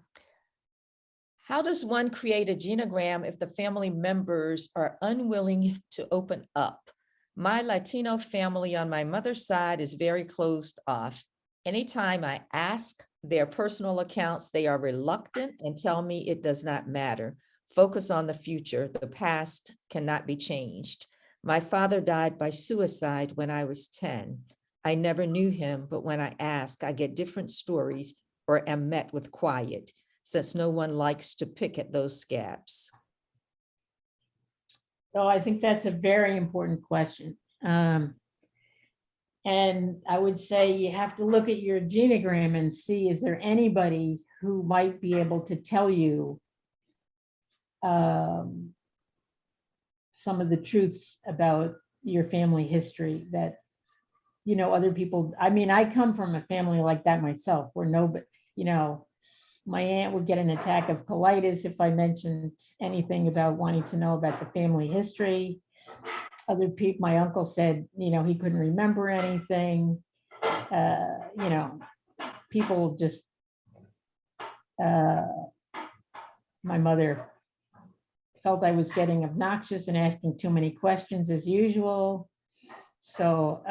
How does one create a genogram if the family members are unwilling to open up? My Latino family on my mother's side is very closed off. Anytime I ask their personal accounts, they are reluctant and tell me it does not matter. Focus on the future. The past cannot be changed. My father died by suicide when I was 10. I never knew him, but when I ask, I get different stories or am met with quiet, since no one likes to pick at those scabs. So I think that's a very important question. And I would say you have to look at your genogram and see, is there anybody who might be able to tell you some of the truths about your family history that, you know, other people, I mean, I come from a family like that myself, where nobody, you know, my aunt would get an attack of colitis if I mentioned anything about wanting to know about the family history. Other people, my uncle said, you know, he couldn't remember anything. You know, people just, my mother felt I was getting obnoxious and asking too many questions as usual. So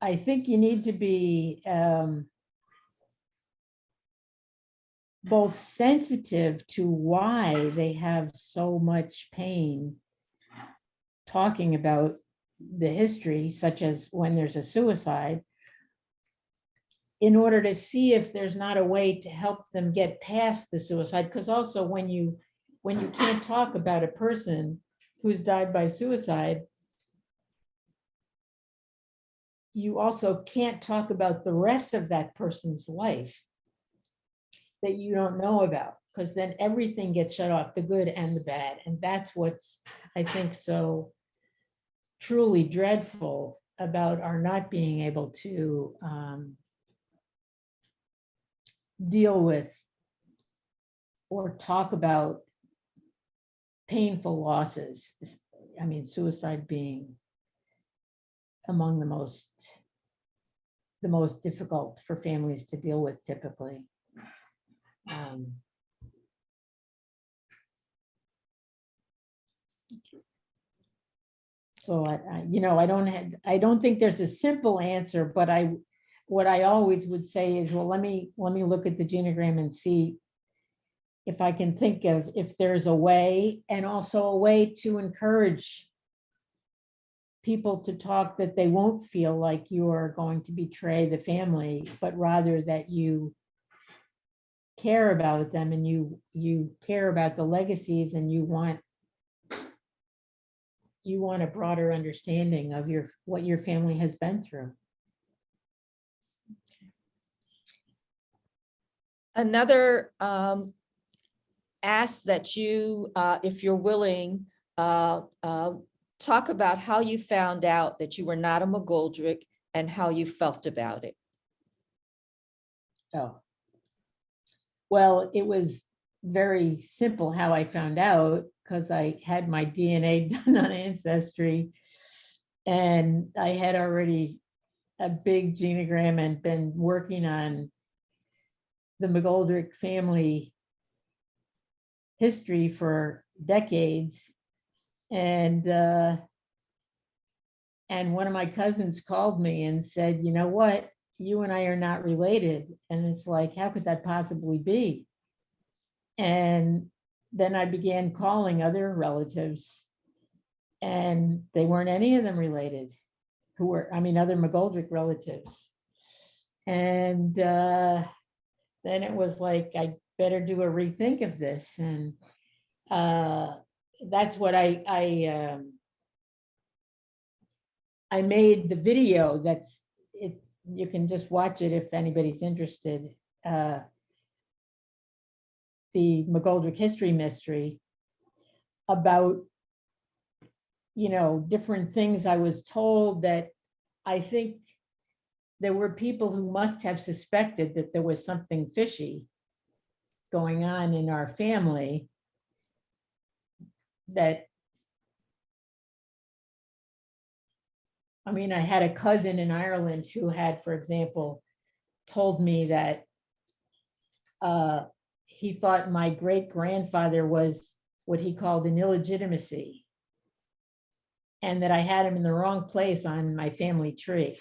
I think you need to be both sensitive to why they have so much pain talking about the history, such as when there's a suicide, in order to see if there's not a way to help them get past the suicide. Because also when you can't talk about a person who's died by suicide, you also can't talk about the rest of that person's life that you don't know about, because then everything gets shut off, the good and the bad. And that's what's, I think, so truly dreadful about our not being able to deal with or talk about painful losses. I mean, suicide being among the most difficult for families to deal with typically. So I don't think there's a simple answer, but what I always would say is, well, let me look at the genogram and see if I can think of if there's a way, and also a way to encourage people to talk, that they won't feel like you are going to betray the family, but rather that you care about them and you care about the legacies, and you want a broader understanding of what your family has been through. Another ask that you, if you're willing, talk about how you found out that you were not a McGoldrick and how you felt about it. Oh, well, it was very simple how I found out, because I had my DNA done on Ancestry, and I had already a big genogram and been working on the McGoldrick family history for decades. And one of my cousins called me and said, you know what, you and I are not related. And it's like, how could that possibly be? And then I began calling other relatives, and they weren't any of them related, other McGoldrick relatives. And then it was like, I better do a rethink of this. And that's what I made the video. That's it. You can just watch it if anybody's interested. The McGoldrick History Mystery, about, different things I was told that I think there were people who must have suspected that there was something fishy going on in our family, that, I mean, I had a cousin in Ireland who had, for example, told me that he thought my great-grandfather was what he called an illegitimacy, and that I had him in the wrong place on my family tree.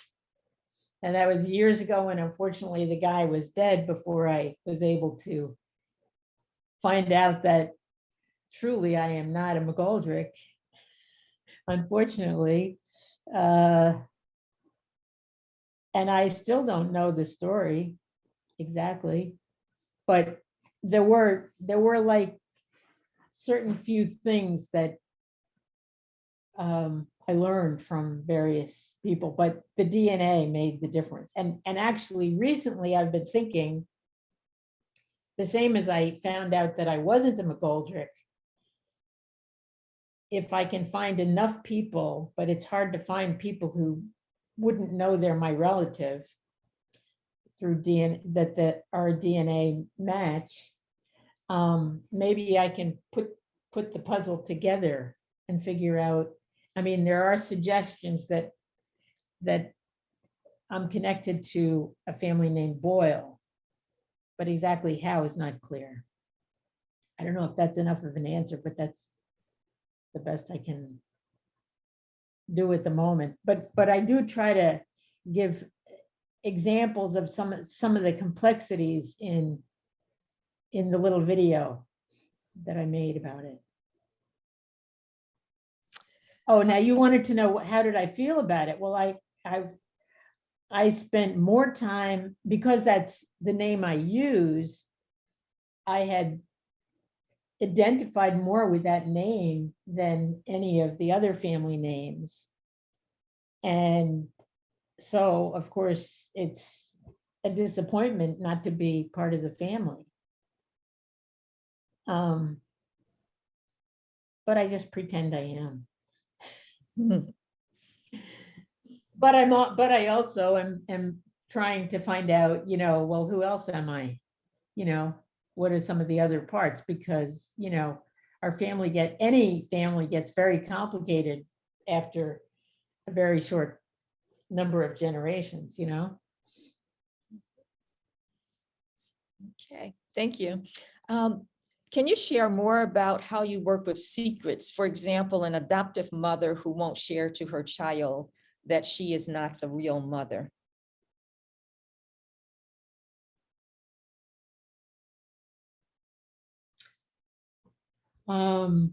And that was years ago, and unfortunately the guy was dead before I was able to find out that truly I am not a McGoldrick, unfortunately. And I still don't know the story exactly, but there were like certain few things that I learned from various people, but the DNA made the difference. And actually recently I've been thinking, the same as I found out that I wasn't a McGoldrick, if I can find enough people, but it's hard to find people who wouldn't know they're my relative through DNA, that our DNA match, maybe I can put the puzzle together and figure out. I mean, there are suggestions that I'm connected to a family named Boyle, but exactly how is not clear. I don't know if that's enough of an answer, but that's the best I can do at the moment. But I do try to give examples of some of the complexities in the little video that I made about it. Oh, now you wanted to know how did I feel about it? Well, I spent more time, because that's the name I use. I had identified more with that name than any of the other family names. And so, of course, it's a disappointment not to be part of the family. But I just pretend I am. But I also am trying to find out, well, who else am I? What are some of the other parts? Because, our any family gets very complicated after a very short number of generations, Okay, thank you. Can you share more about how you work with secrets? For example, an adoptive mother who won't share to her child that she is not the real mother. Well,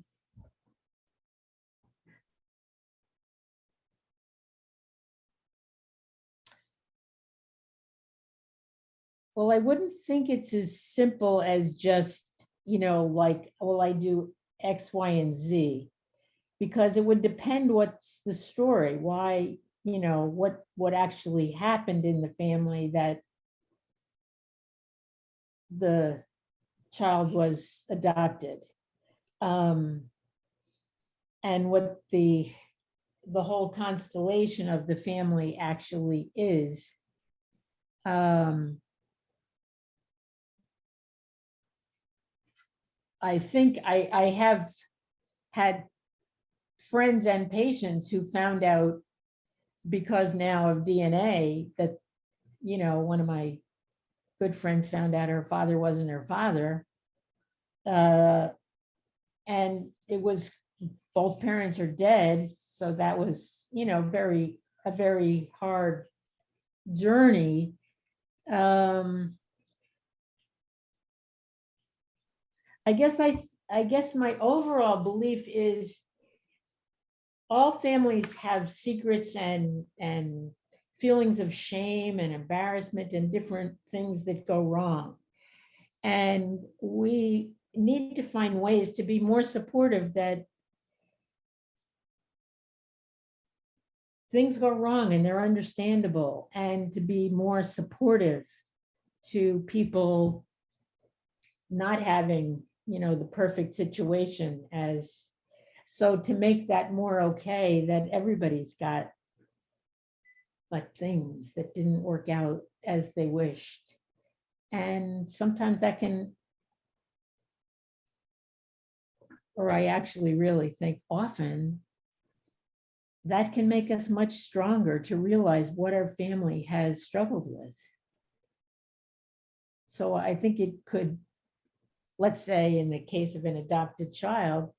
I wouldn't think it's as simple as just, like, well, I do X, Y, and Z, because it would depend what's the story, why, what actually happened in the family that the child was adopted, and what the whole constellation of the family actually is. I think I have had friends and patients who found out, because now of DNA, that, one of my good friends found out her father wasn't her father. And it was, both parents are dead. So that was, a very hard journey. I guess my overall belief is all families have secrets and feelings of shame and embarrassment and different things that go wrong. And we need to find ways to be more supportive, that things go wrong and they're understandable, and to be more supportive to people not having, the perfect situation, as so to make that more okay, that everybody's got like things that didn't work out as they wished. And sometimes that can, or I actually really think often, that can make us much stronger to realize what our family has struggled with. So I think it could, let's say in the case of an adopted child,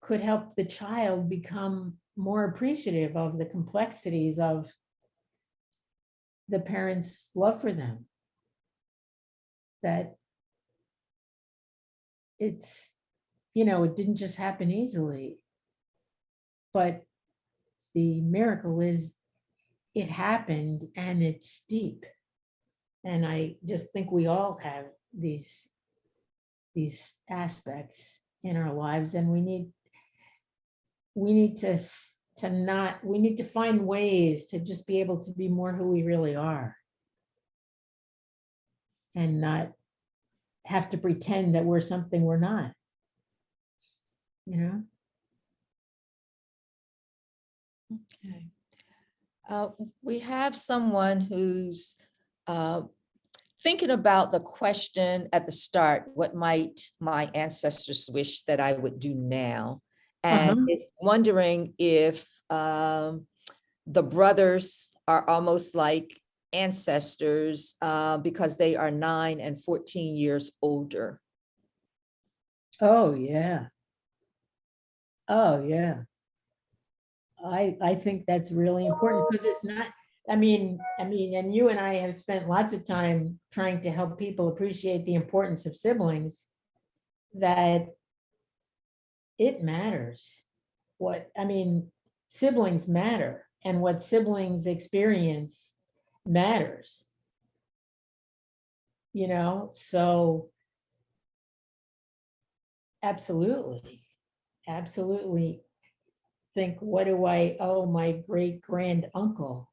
could help the child become more appreciative of the complexities of the parents' love for them. That it's, it didn't just happen easily, but the miracle is it happened and it's deep. And I just think we all have these aspects in our lives, and we need to find ways to just be able to be more who we really are, and not have to pretend that we're something we're not, Okay. We have someone who's thinking about the question at the start, what might my ancestors wish that I would do now? And is wondering if the brothers are almost like ancestors because they are 9 and 14 years older. Oh, yeah. Oh, yeah. I think that's really important, because it's not, I mean, and you and I have spent lots of time trying to help people appreciate the importance of siblings, that it matters. Siblings matter, and what siblings experience matters. So absolutely think, what do I owe my great grand uncle?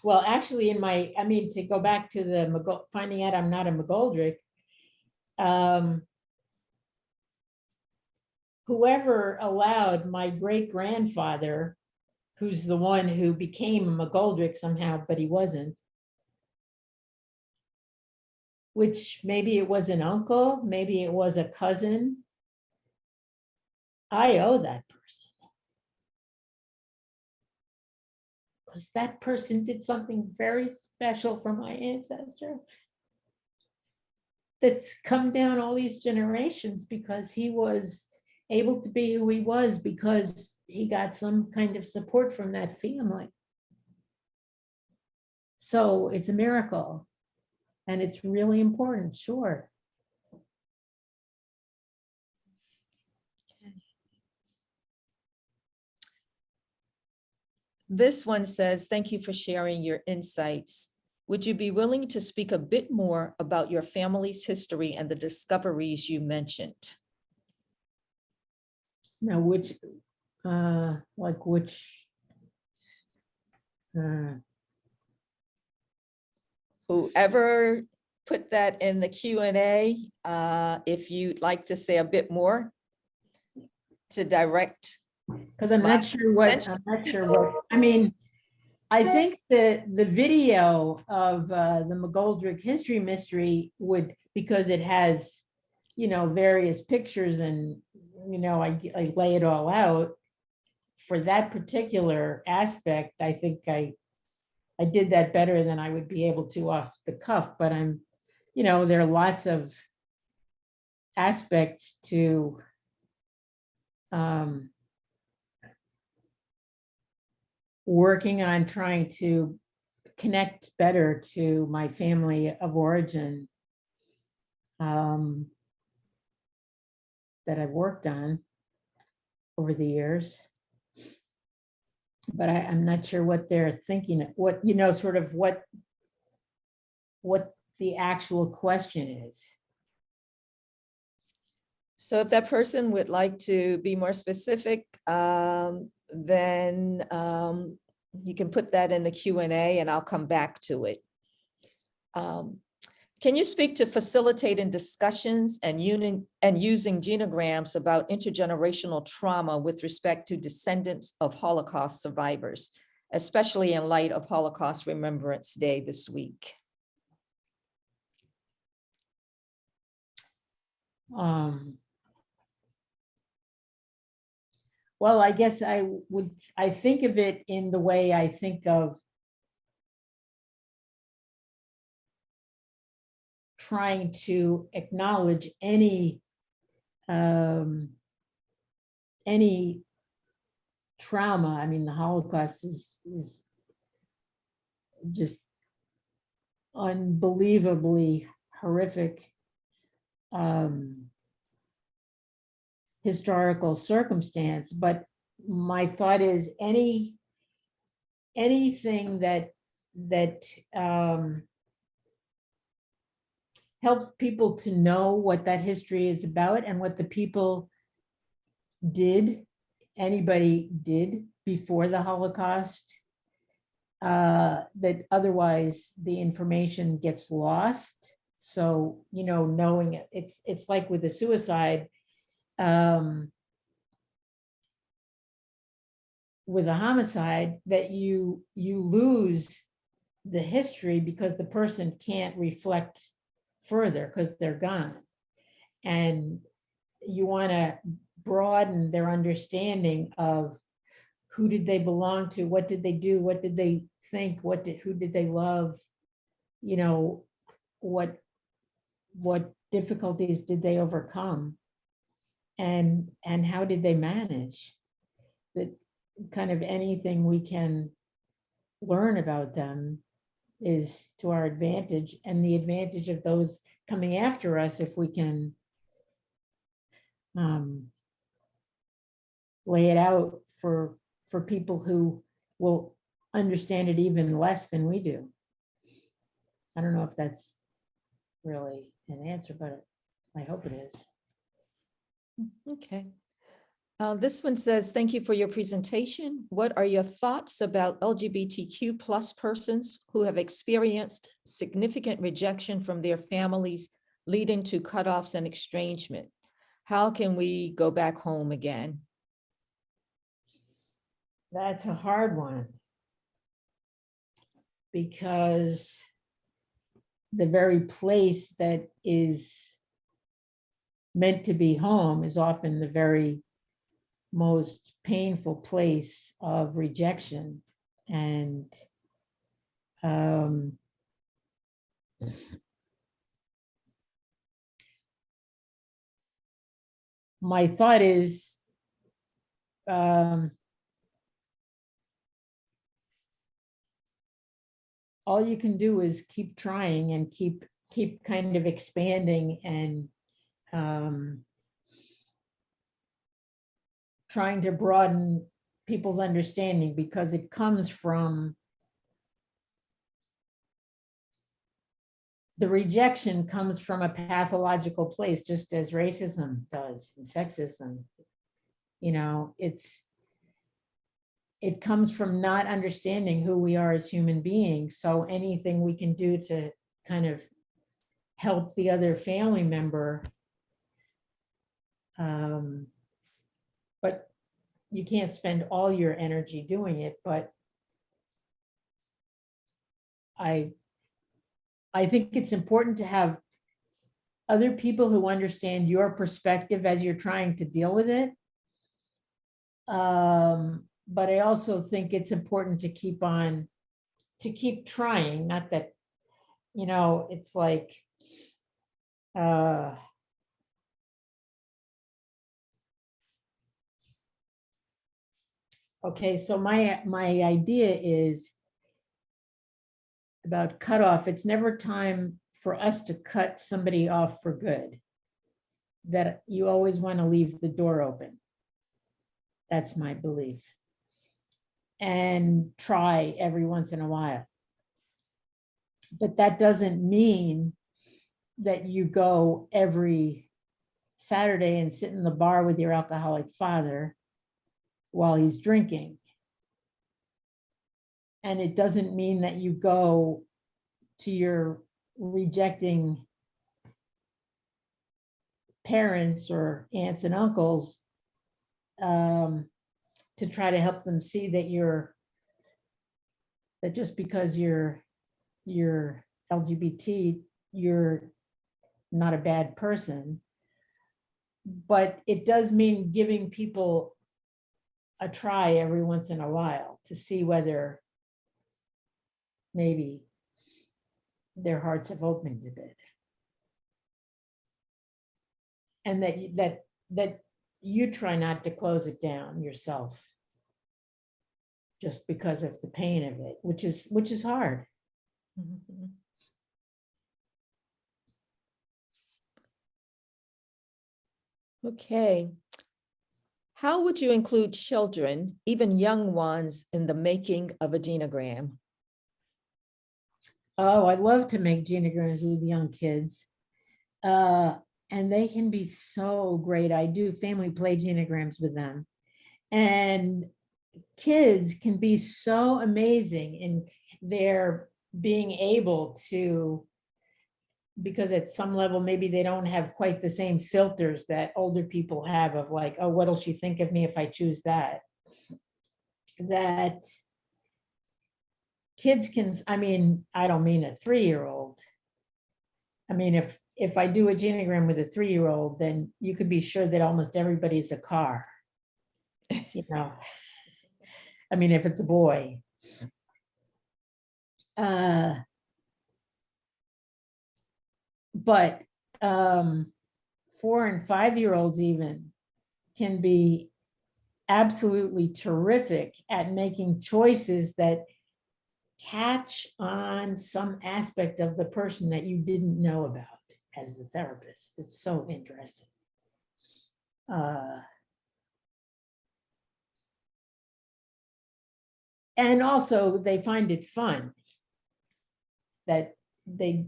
Well, actually, to go back to the finding out I'm not a McGoldrick, whoever allowed my great grandfather, who's the one who became a McGoldrick somehow, but he wasn't, which maybe it was an uncle, maybe it was a cousin, I owe that person. Because that person did something very special for my ancestor that's come down all these generations, because he was able to be who he was because he got some kind of support from that family. So it's a miracle, and it's really important, sure. This one says, thank you for sharing your insights. Would you be willing to speak a bit more about your family's history and the discoveries you mentioned? Now, which? Whoever put that in the Q&A, if you'd like to say a bit more to direct. Because I'm not sure what, I think that the video of the McGoldrick History Mystery would, because it has, various pictures, and, I lay it all out for that particular aspect. I think I did that better than I would be able to off the cuff, but there are lots of aspects to working on trying to connect better to my family of origin that I've worked on over the years. But I'm not sure what they're thinking, what what the actual question is. So if that person would like to be more specific, then you can put that in the Q&A and I'll come back to it. Can you speak to facilitating discussions and using genograms about intergenerational trauma with respect to descendants of Holocaust survivors, especially in light of Holocaust Remembrance Day this week? Well, I guess I think of it in the way I think of trying to acknowledge any trauma. I mean, the Holocaust is just unbelievably horrific historical circumstance. But my thought is anything that helps people to know what that history is about and what the people anybody did before the Holocaust, that otherwise the information gets lost. So, knowing it's like with the suicide, with a homicide, that you lose the history because the person can't reflect further because they're gone. And you want to broaden their understanding of who did they belong to, what did they do, what did they think, who did they love, what difficulties did they overcome, and how did they manage. That kind of anything we can learn about them is to our advantage, and the advantage of those coming after us if we can lay it out for people who will understand it even less than we do. I don't know if that's really an answer, but I hope it is. Okay. This one says, thank you for your presentation. What are your thoughts about LGBTQ plus persons who have experienced significant rejection from their families, leading to cutoffs and estrangement? How can we go back home again? That's a hard one, because the very place that is meant to be home is often the very most painful place of rejection. And my thought is all you can do is keep trying and keep kind of expanding and trying to broaden people's understanding, because it comes from the rejection comes from a pathological place, just as racism does and sexism. It comes from not understanding who we are as human beings. So anything we can do to kind of help the other family member, but you can't spend all your energy doing it. But I think it's important to have other people who understand your perspective as you're trying to deal with it. But I also think it's important to keep trying. Not that, it's like, okay, so my idea is about cutoff. It's never time for us to cut somebody off for good. That you always want to leave the door open. That's my belief. And try every once in a while. But that doesn't mean that you go every Saturday and sit in the bar with your alcoholic father while he's drinking. And it doesn't mean that you go to your rejecting parents or aunts and uncles to try to help them see that just because you're LGBT, you're not a bad person. But it does mean giving people a try every once in a while to see whether maybe their hearts have opened a bit. And that you try not to close it down yourself just because of the pain of it, which is hard. Mm-hmm. Okay. How would you include children, even young ones, in the making of a genogram? Oh, I love to make genograms with young kids. And they can be so great. I do family play genograms with them. And kids can be so amazing in their being able to, because at some level, maybe they don't have quite the same filters that older people have of like, oh, what'll she think of me if I choose that? That kids can, I mean, I don't mean a 3-year-old. I mean, if I do a genogram with a 3-year-old, then you could be sure that almost everybody's a car. You know, I mean, if it's a boy. But 4- and 5-year-olds even can be absolutely terrific at making choices that catch on some aspect of the person that you didn't know about as the therapist. It's so interesting. And also they find it fun that they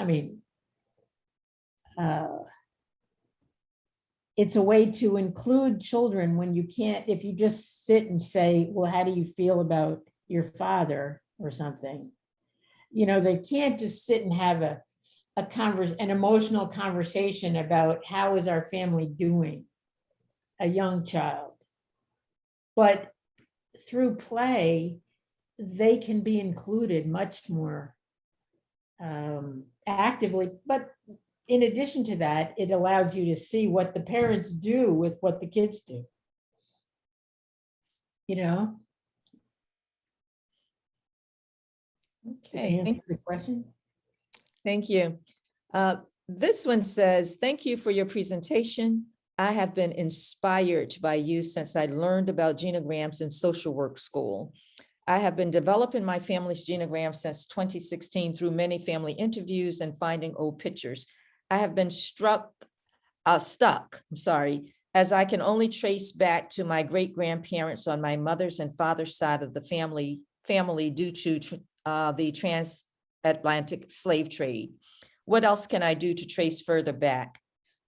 I mean, it's a way to include children when you can't, if you just sit and say, well, how do you feel about your father or something? You know, they can't just sit and have an emotional conversation about how is our family doing, a young child. But through play, they can be included much more actively. But in addition to that, it allows you to see what the parents do with what the kids do. You know? Okay, Answer the question. thank you. This one says, thank you for your presentation. I have been inspired by you since I learned about genograms in social work school. I have been developing my family's genogram since 2016 through many family interviews and finding old pictures. I have been stuck, as I can only trace back to my great-grandparents on my mother's and father's side of the family due to the transatlantic slave trade. What else can I do to trace further back?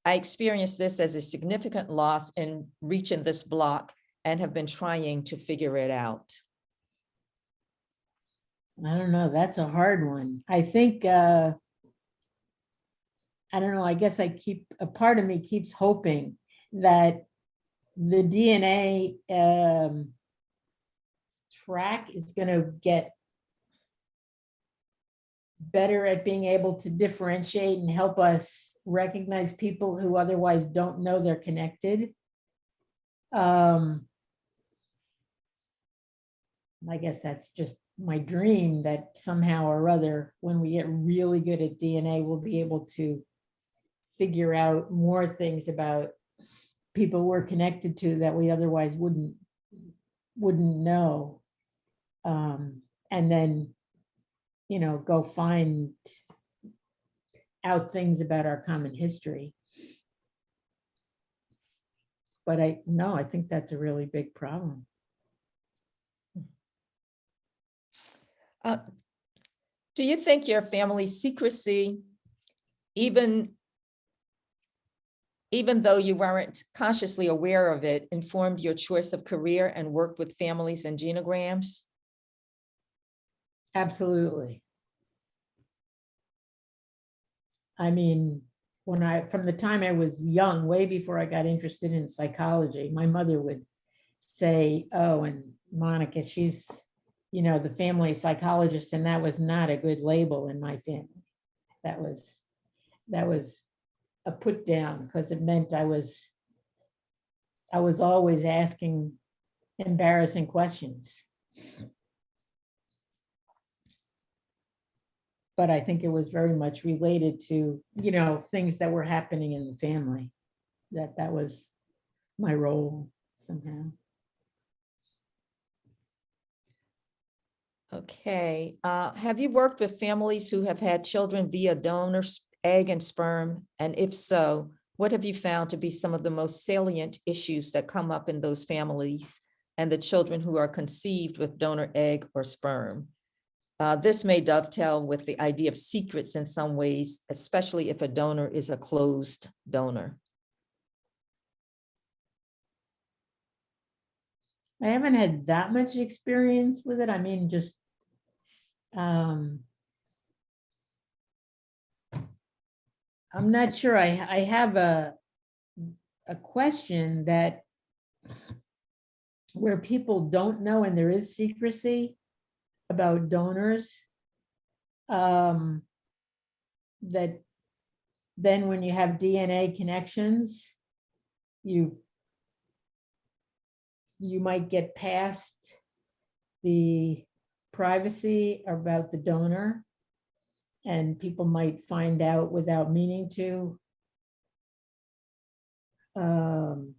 I experienced this as a significant loss in reaching this block and have been trying to figure it out. I don't know. That's a hard one. I think, I don't know. I guess a part of me keeps hoping that the DNA track is going to get better at being able to differentiate and help us recognize people who otherwise don't know they're connected. I guess that's just my dream, that somehow or other, when we get really good at DNA, we'll be able to figure out more things about people we're connected to that we otherwise wouldn't know. And then, you know, go find out things about our common history. But I think that's a really big problem. Do you think your family's secrecy, even though you weren't consciously aware of it, informed your choice of career and work with families and genograms? Absolutely. I mean, from the time I was young, way before I got interested in psychology, my mother would say, oh, and Monica, she's, the family psychologist, and that was not a good label in my family. That was a put down, because it meant I was always asking embarrassing questions. But I think it was very much related to, things that were happening in the family, that was my role somehow. Okay. Have you worked with families who have had children via donor egg and sperm? And if so, what have you found to be some of the most salient issues that come up in those families and the children who are conceived with donor egg or sperm? This may dovetail with the idea of secrets in some ways, especially if a donor is a closed donor. I haven't had that much experience with it. I mean, just I'm not sure. I have a question that where people don't know and there is secrecy about donors, that then when you have DNA connections, you might get past the privacy about the donor, and people might find out without meaning to who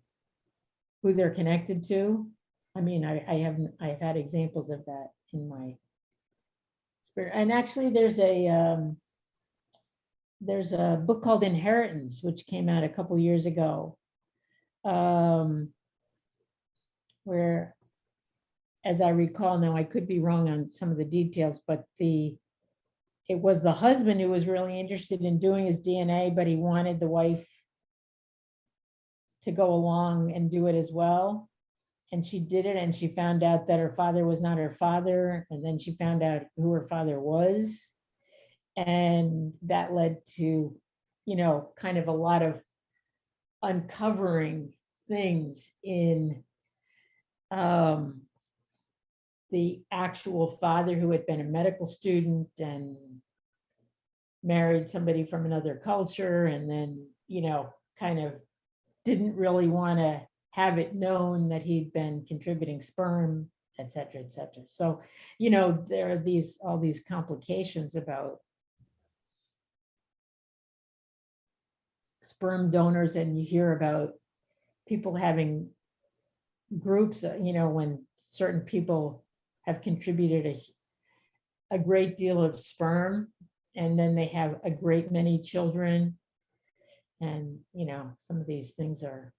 they're connected to. I mean, I've had examples of that in my spirit. And actually there's a book called Inheritance, which came out a couple years ago, where, as I recall now, I could be wrong on some of the details, but it was the husband who was really interested in doing his DNA, but he wanted the wife to go along and do it as well. And she did it, and she found out that her father was not her father, and then she found out who her father was. And that led to, kind of a lot of uncovering things in the actual father, who had been a medical student and married somebody from another culture, and then, kind of didn't really want to have it known that he'd been contributing sperm, et cetera, et cetera. So, there are all these complications about sperm donors, and you hear about people having groups, when certain people have contributed a great deal of sperm, and then they have a great many children. And, some of these things are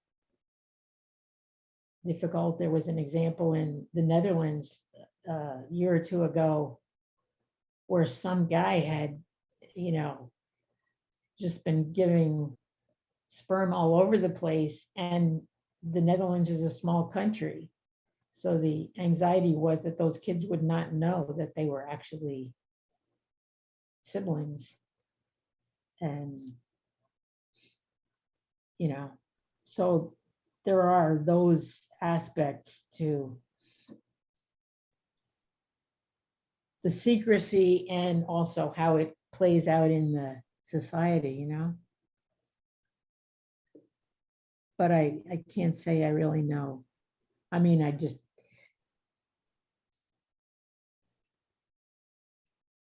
difficult. There was an example in the Netherlands a year or two ago where some guy had, just been giving sperm all over the place, and the Netherlands is a small country. So the anxiety was that those kids would not know that they were actually siblings. And, so there are those aspects to the secrecy, and also how it plays out in the society, But I can't say I really know. I mean, I just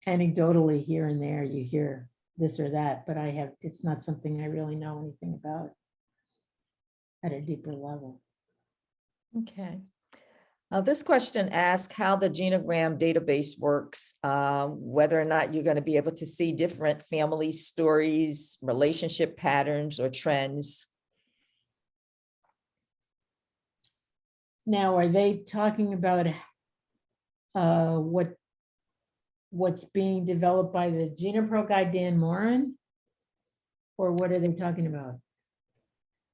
anecdotally here and there you hear this or that, but it's not something I really know anything about at a deeper level. Okay. This question asks how the Genogram database works, whether or not you're going to be able to see different family stories, relationship patterns, or trends. Now, are they talking about what what's being developed by the Geno Pro guy, Dan Morin? Or what are they talking about?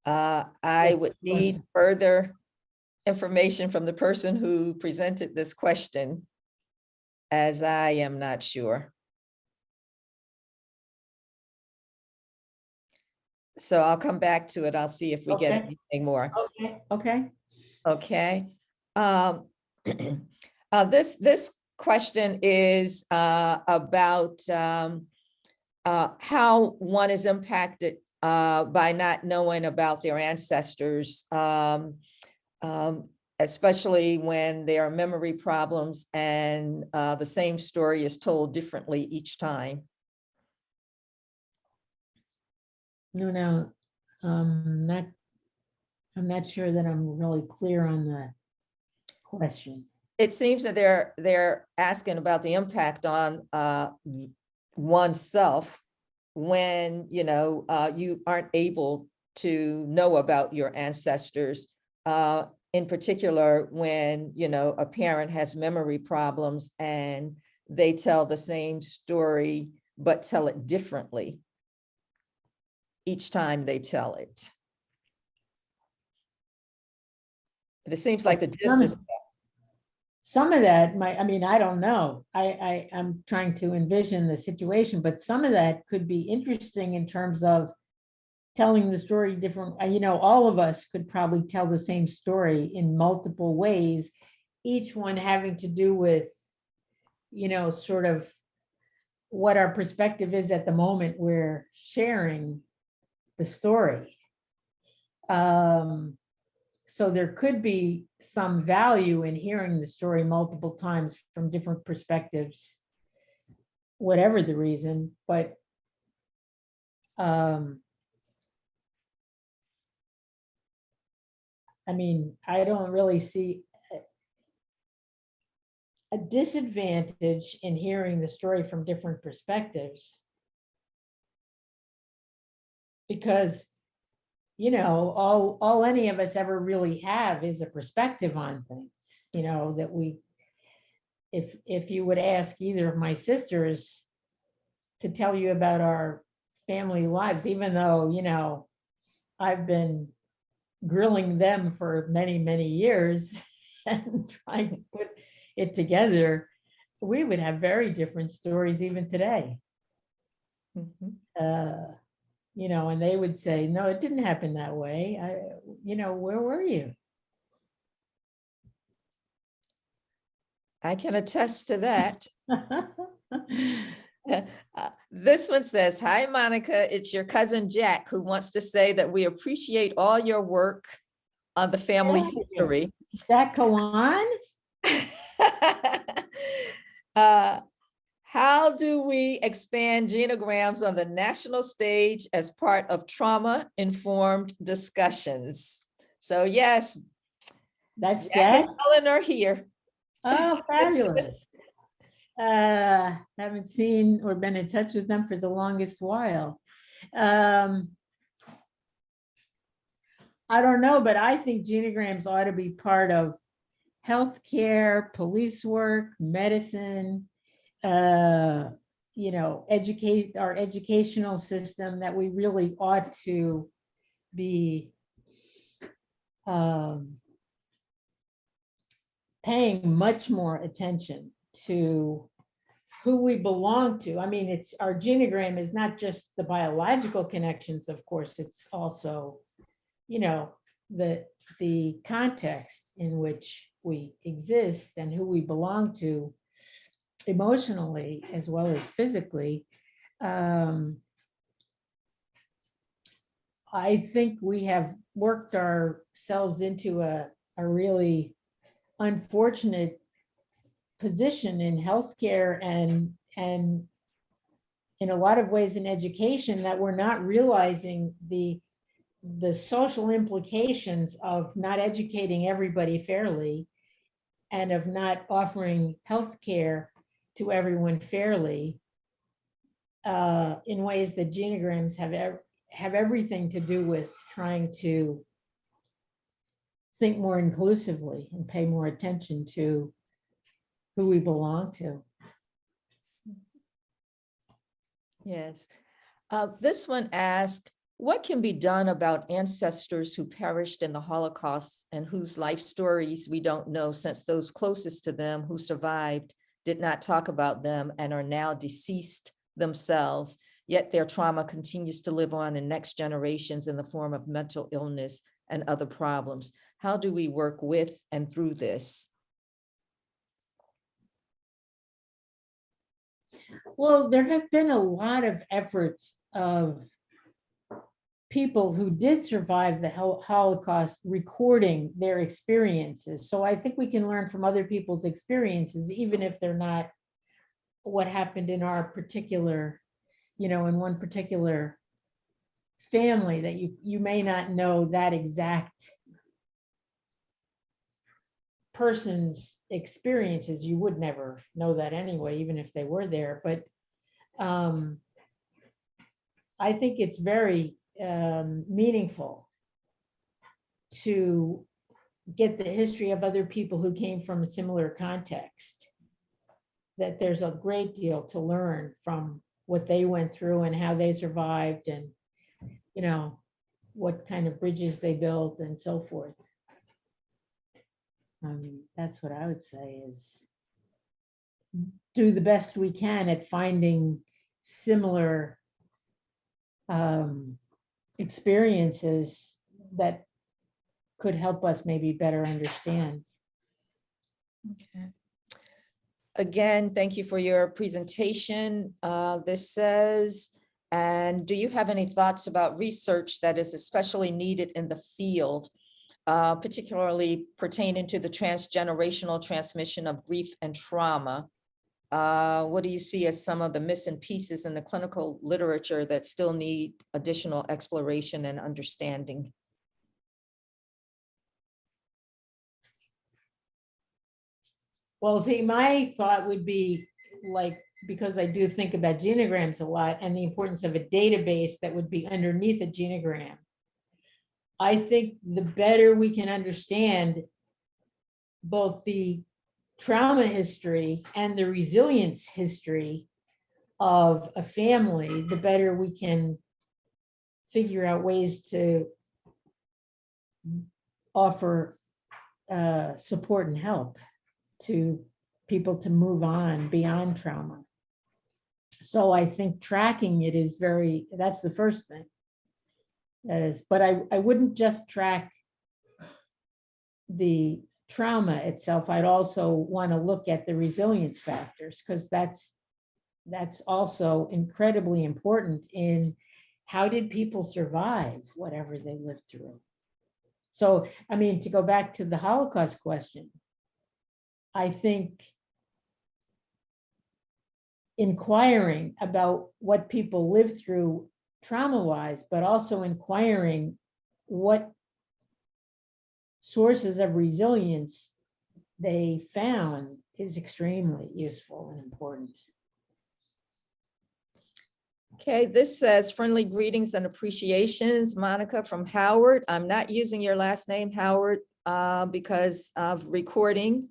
I would need further information from the person who presented this question, as I am not sure. So I'll come back to it. I'll see if we get Okay. anything more. Okay. Okay. This question is about how one is impacted by not knowing about their ancestors, especially when there are memory problems and the same story is told differently each time. No, I'm not sure that I'm really clear on the question. It seems that they're asking about the impact on oneself when you aren't able to know about your ancestors. In particular, when a parent has memory problems and they tell the same story but tell it differently each time they tell it. It seems like the distance. Some of that might, I don't know. I'm trying to envision the situation, but some of that could be interesting in terms of telling the story different. All of us could probably tell the same story in multiple ways, each one having to do with, sort of what our perspective is at the moment we're sharing the story. So there could be some value in hearing the story multiple times from different perspectives, whatever the reason, but I don't really see a disadvantage in hearing the story from different perspectives, because all any of us ever really have is a perspective on things, that we, if you would ask either of my sisters to tell you about our family lives, even though, I've been grilling them for many, many years and trying to put it together, we would have very different stories even today. Mm-hmm. And they would say, no, it didn't happen that way. Where were you? I can attest to that. This one says, hi, Monica, it's your cousin Jack who wants to say that we appreciate all your work on the family history. Jack, go on. How do we expand genograms on the national stage as part of trauma-informed discussions? So yes, that's Jack Jack. and Ellen are here. Oh, fabulous. Haven't seen or been in touch with them for the longest while. I don't know, but I think genograms ought to be part of healthcare, police work, medicine, educate our educational system, that we really ought to be paying much more attention to who we belong to. It's our genogram is not just the biological connections, of course, it's also, the context in which we exist and who we belong to emotionally as well as physically. I think we have worked ourselves into a really unfortunate position in healthcare and in a lot of ways in education, that we're not realizing the social implications of not educating everybody fairly and of not offering healthcare to everyone fairly, in ways that genograms have everything to do with trying to think more inclusively and pay more attention to who we belong to. Yes. This one asked, what can be done about ancestors who perished in the Holocaust and whose life stories we don't know, since those closest to them who survived did not talk about them and are now deceased themselves, yet their trauma continues to live on in next generations in the form of mental illness and other problems? How do we work with and through this? Well, there have been a lot of efforts of people who did survive the Holocaust recording their experiences. So I think we can learn from other people's experiences, even if they're not what happened in our particular, in one particular family, that you may not know that exact person's experiences. You would never know that anyway, even if they were there. But I think it's very meaningful to get the history of other people who came from a similar context, that there's a great deal to learn from what they went through and how they survived, and what kind of bridges they built and so forth. That's what I would say, is do the best we can at finding similar experiences that could help us maybe better understand. Okay. Again, thank you for your presentation. This says, and do you have any thoughts about research that is especially needed in the field, particularly pertaining to the transgenerational transmission of grief and trauma? What do you see as some of the missing pieces in the clinical literature that still need additional exploration and understanding? Well, see, my thought would be, like, because I do think about genograms a lot and the importance of a database that would be underneath a genogram. I think the better we can understand both the trauma history and the resilience history of a family, the better we can figure out ways to offer support and help to people to move on beyond trauma. So I think tracking it is that's the first thing. But I wouldn't just track the trauma itself. I'd also want to look at the resilience factors, because that's also incredibly important in how did people survive whatever they lived through. So, I mean, to go back to the Holocaust question, I think inquiring about what people lived through trauma-wise, but also inquiring what sources of resilience they found is extremely useful and important. Okay, this says friendly greetings and appreciations, Monica from Howard. I'm not using your last name, Howard, because of recording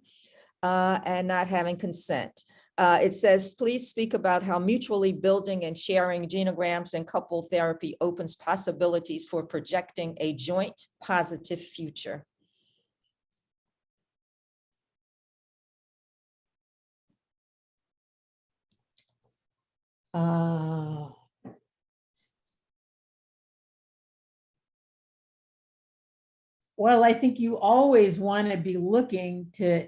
and not having consent. It says, please speak about how mutually building and sharing genograms and couple therapy opens possibilities for projecting a joint positive future. Well, I think you always want to be looking to,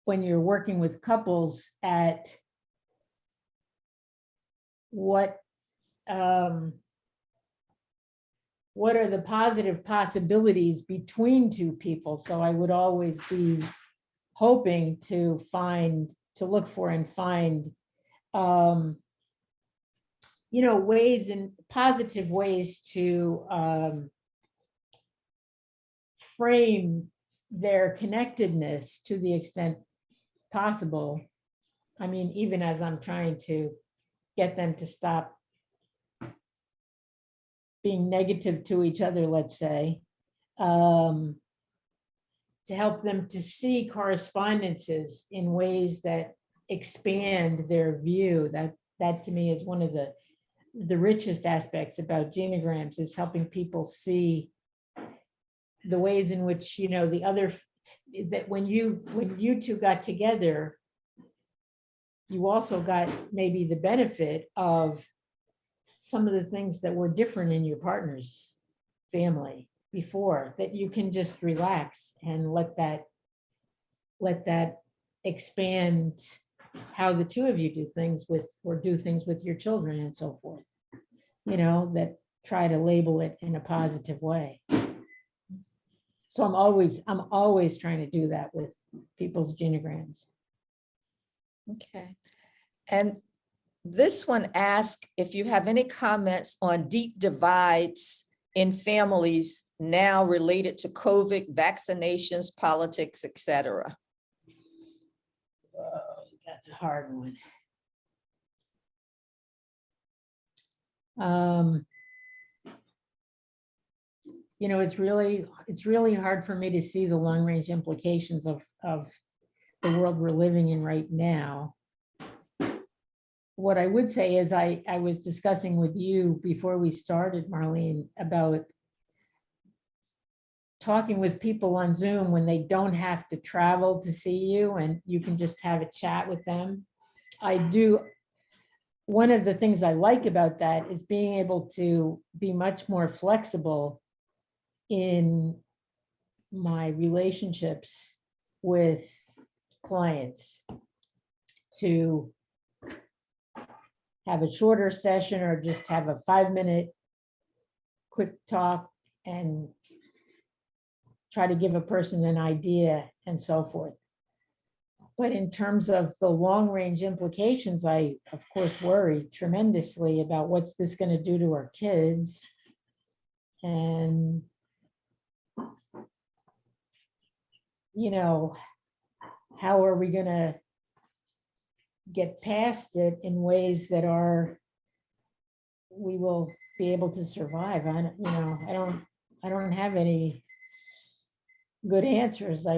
when you're working with couples, at what are the positive possibilities between two people. So I would always be hoping to look for and find ways, and positive ways to frame their connectedness to the extent possible. I mean, even as I'm trying to get them to stop being negative to each other, let's say, to help them to see correspondences in ways that expand their view. that to me is one of the richest aspects about genograms, is helping people see the ways in which, the other, that when you two got together, you also got maybe the benefit of some of the things that were different in your partner's family before, that you can just relax and let that expand how the two of you do things with your children and so forth, that try to label it in a positive way. So I'm always trying to do that with people's genograms. Okay. And this one asks if you have any comments on deep divides in families now related to COVID, vaccinations, politics, etc. That's a hard one. It's really hard for me to see the long range implications of the world we're living in right now. What I would say is I was discussing with you before we started, Marlene, about talking with people on Zoom when they don't have to travel to see you and you can just have a chat with them. One of the things I like about that is being able to be much more flexible in my relationships with clients, to have a shorter session or just have a 5-minute quick talk and try to give a person an idea and so forth. But in terms of the long range implications, I of course worry tremendously about what's this going to do to our kids, and how are we going to get past it in ways that we will be able to survive. I don't have any good answers. I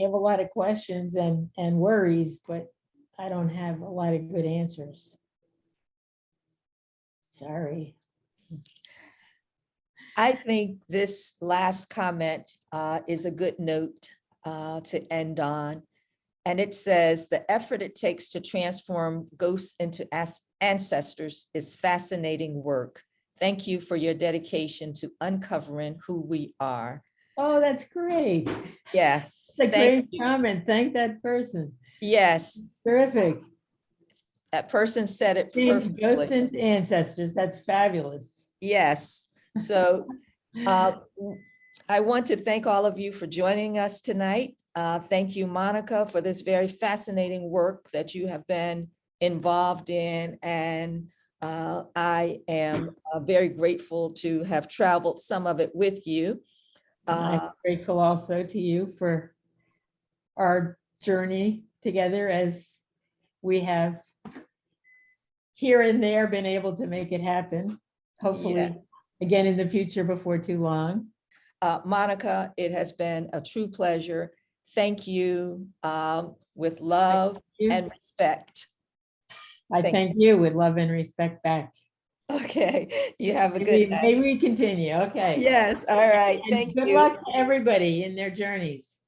have a lot of questions and worries, but I don't have a lot of good answers. Sorry. I think this last comment is a good note to end on. And it says, the effort it takes to transform ghosts into ancestors is fascinating work. Thank you for your dedication to uncovering who we are. Oh, that's great. Yes. It's a great comment. Thank that person. Yes. Terrific. That person said it perfectly. Ghosts and ancestors. That's fabulous. Yes. So I want to thank all of you for joining us tonight. Thank you, Monica, for this very fascinating work that you have been involved in. And I am very grateful to have traveled some of it with you. I'm grateful also to you for our journey together, as we have here and there been able to make it happen. Hopefully again in the future before too long. Monica, it has been a true pleasure. Thank you, with love and respect. I thank you with love and respect back. Okay, you have a good night. Maybe we continue. Okay. Yes, all right. Thank you. Good luck to everybody in their journeys.